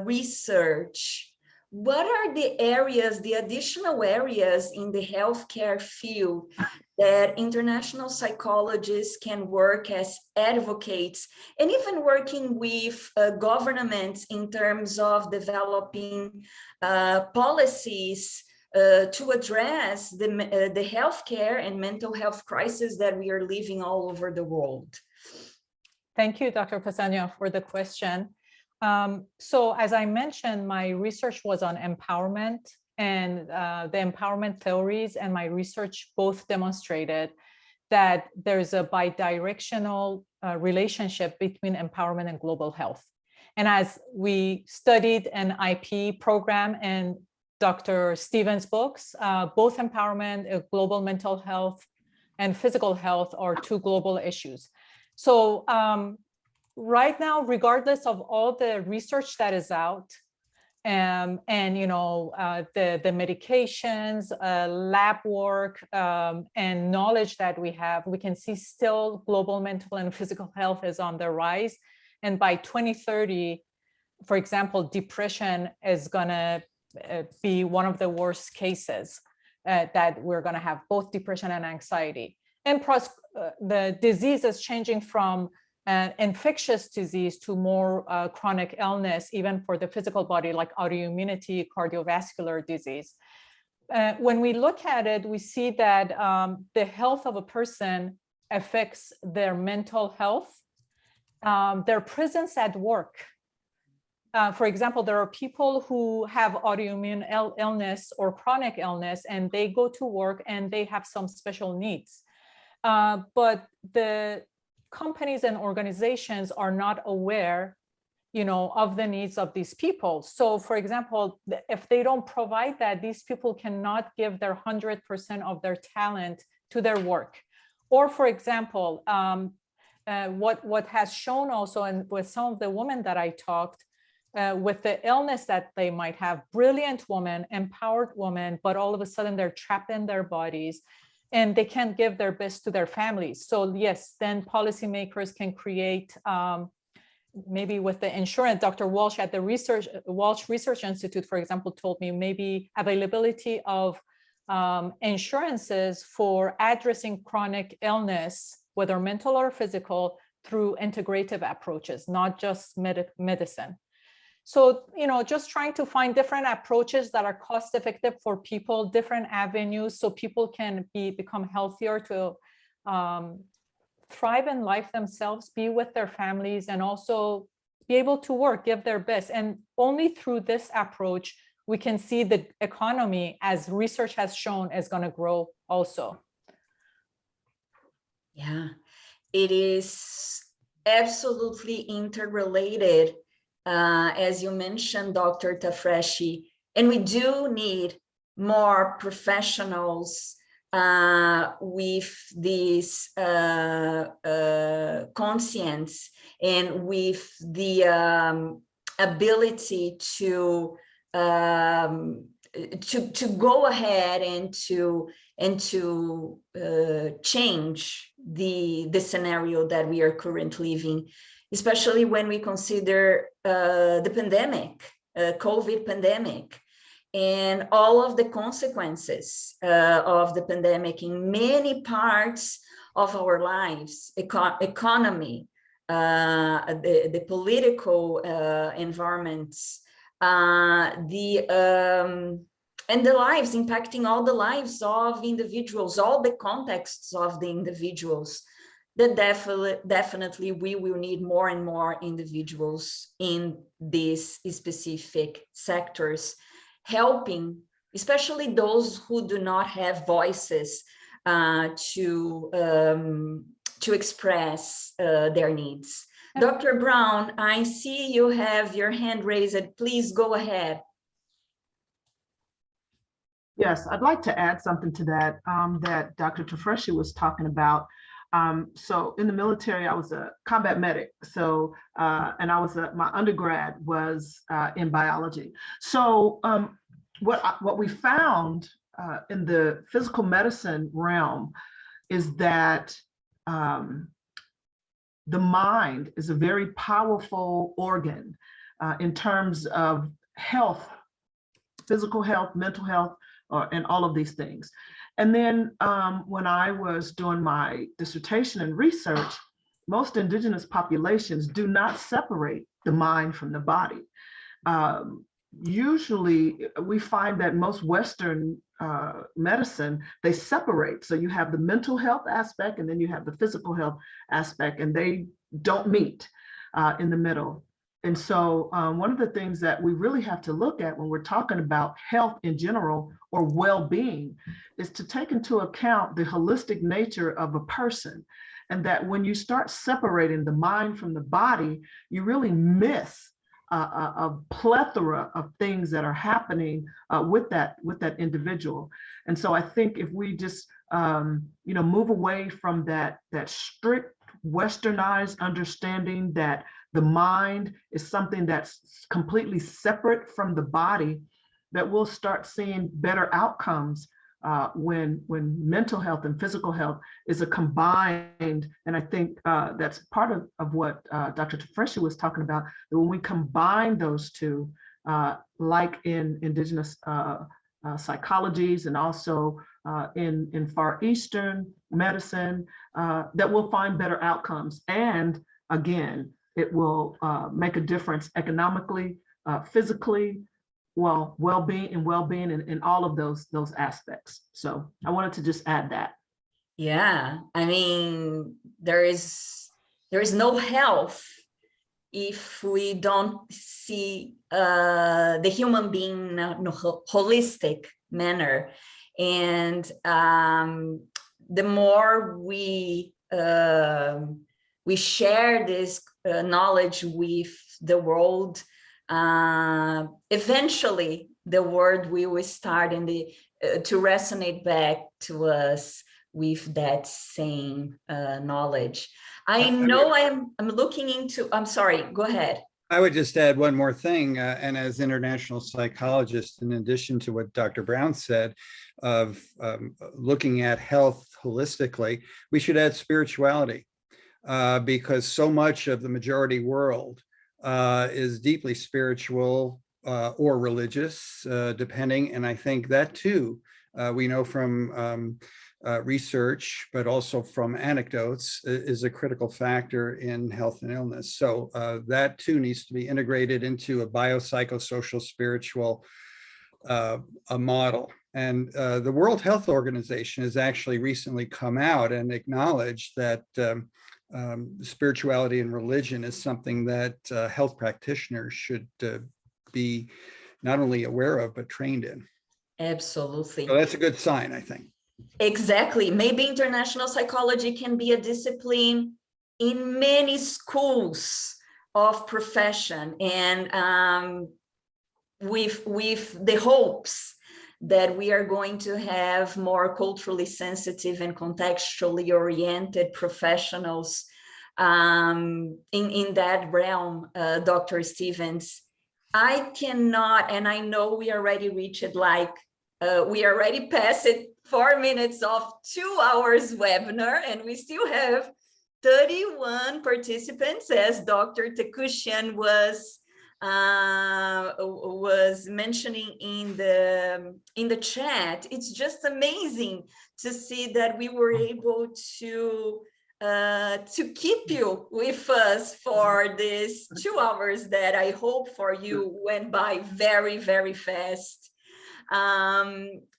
research, what are the areas, the additional areas in the healthcare field that international psychologists can work as advocates and even working with governments in terms of developing policies to address the healthcare and mental health crisis that we are living all over the world? Thank you, Dr. Pasania, for the question. So as I mentioned, my research was on empowerment, and the empowerment theories and my research both demonstrated that there's a bidirectional relationship between empowerment and global health. And as we studied an IP program in Dr. Stevens' books, both empowerment, global mental health, and physical health are two global issues. So right now, regardless of all the research that is out, and you know, the medications, lab work, and knowledge that we have, we can see still global mental and physical health is on the rise. And by 2030, for example, depression is gonna be one of the worst cases that we're gonna have, both depression and anxiety. And the disease is changing from an infectious disease to more chronic illness, even for the physical body, like autoimmunity, cardiovascular disease. When we look at it, we see that the health of a person affects their mental health, their presence at work. For example, there are people who have autoimmune illness or chronic illness, and they go to work and they have some special needs. But the companies and organizations are not aware, you know, of the needs of these people. So for example, if they don't provide that, these people cannot give their 100% of their talent to their work. Or for example, what has shown also, and with some of the women that I talked, with the illness that they might have, brilliant women, empowered women, but all of a sudden they're trapped in their bodies and they can't give their best to their families. So yes, then policymakers can create, maybe with the insurance, Dr. Walsh at the Walsh Research Institute, for example, told me maybe availability of insurances for addressing chronic illness, whether mental or physical, through integrative approaches, not just medicine. So, you know, just trying to find different approaches that are cost effective for people, different avenues, so people can become healthier, to thrive in life themselves, be with their families, and also be able to work, give their best. And only through this approach, we can see the economy, as research has shown, is going to grow also. Yeah, it is absolutely interrelated. As you mentioned, Dr. Tafreshi, and we do need more professionals with this conscience and with the ability to go ahead and to change the scenario that we are currently living, especially when we consider the pandemic, COVID pandemic. and all of the consequences of the pandemic in many parts of our lives, economy, the political environments, and the lives, impacting all the lives of individuals, all the contexts of the individuals, that definitely we will need more and more individuals in these specific sectors, helping, especially those who do not have voices to express their needs. Dr. Brown, I see you have your hand raised. Please go ahead. Yes, I'd like to add something to that, that Dr. Tafreshi was talking about. So in the military, I was a combat medic. So, and I was my undergrad was in biology. So what we found in the physical medicine realm is that the mind is a very powerful organ in terms of health, physical health, mental health, and all of these things. And then when I was doing my dissertation and research, most indigenous populations do not separate the mind from the body. Usually we find that most Western medicine, they separate. So you have the mental health aspect and then you have the physical health aspect, and they don't meet in the middle. And so one of the things that we really have to look at when we're talking about health in general or well-being is to take into account the holistic nature of a person. And that when you start separating the mind from the body, you really miss a plethora of things that are happening with that individual. And so I think if we just move away from that strict Westernized understanding that the mind is something that's completely separate from the body, that we'll start seeing better outcomes when mental health and physical health is a combined. And I think that's part of what Dr. Tafreshi was talking about, that when we combine those two, like in indigenous psychologies and also in Far Eastern medicine, that we'll find better outcomes. And again, it will make a difference economically, physically, well-being and all of those aspects. So I wanted to just add that. Yeah, I mean, there is no health if we don't see the human being in a holistic manner. And the more we share this knowledge with the world, eventually the world will start to resonate back to us with that same knowledge. I know I'm looking into, I'm sorry, go ahead. I would just add one more thing, and as international psychologists, in addition to what Dr. Brown said, of looking at health holistically, we should add spirituality, because so much of the majority world is deeply spiritual or religious, depending, and I think that too, we know from research, but also from anecdotes, is a critical factor in health and illness. So that too needs to be integrated into a biopsychosocial spiritual a model. And the World Health Organization has actually recently come out and acknowledged that spirituality and religion is something that health practitioners should be not only aware of, but trained in. Absolutely. So that's a good sign, I think. Exactly. Maybe international psychology can be a discipline in many schools of profession, and with the hopes that we are going to have more culturally sensitive and contextually oriented professionals in that realm, Dr. Stevens. I cannot, and I know we already reached we already passed 4 minutes of 2 hours webinar, and we still have 31 participants, as Dr. Tekusian was was mentioning in the chat, it's just amazing to see that we were able to keep you with us for this 2 hours that I hope for you went by very, very fast.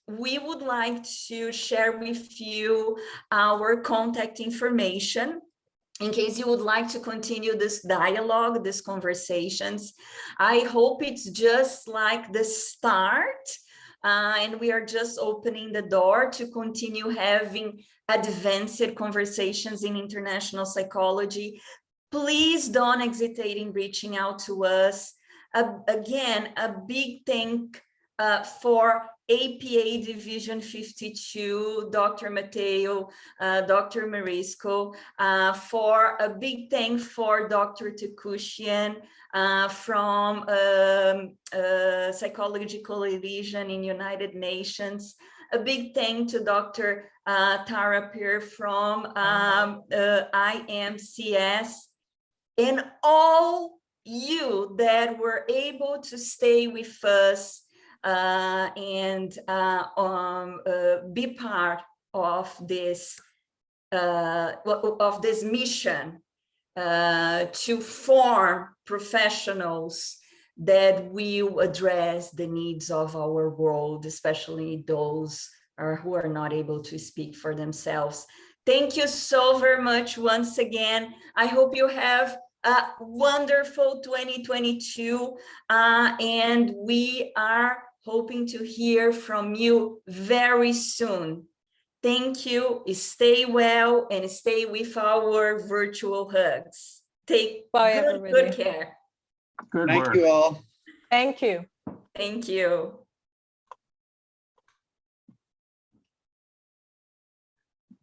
We would like to share with you our contact information in case you would like to continue this dialogue, these conversations. I hope it's just like the start, and we are just opening the door to continue having advanced conversations in international psychology. Please don't hesitate in reaching out to us. Again, a big thank for APA Division 52, Dr. Mateo, Dr. Marisco, for a big thank for Dr. Tekusian from Psychology Coalition in United Nations. A big thank to Dr. Tara Peer from IMCS, and all you that were able to stay with us and be part of this mission to form professionals that will address the needs of our world, especially those who are not able to speak for themselves. Thank you so very much once again. I hope you have a wonderful 2022, and we are hoping to hear from you very soon. Thank you. Stay well and stay with our virtual hugs. Take Bye, everybody. good care. Good Thank work. you all. Thank you. Thank you.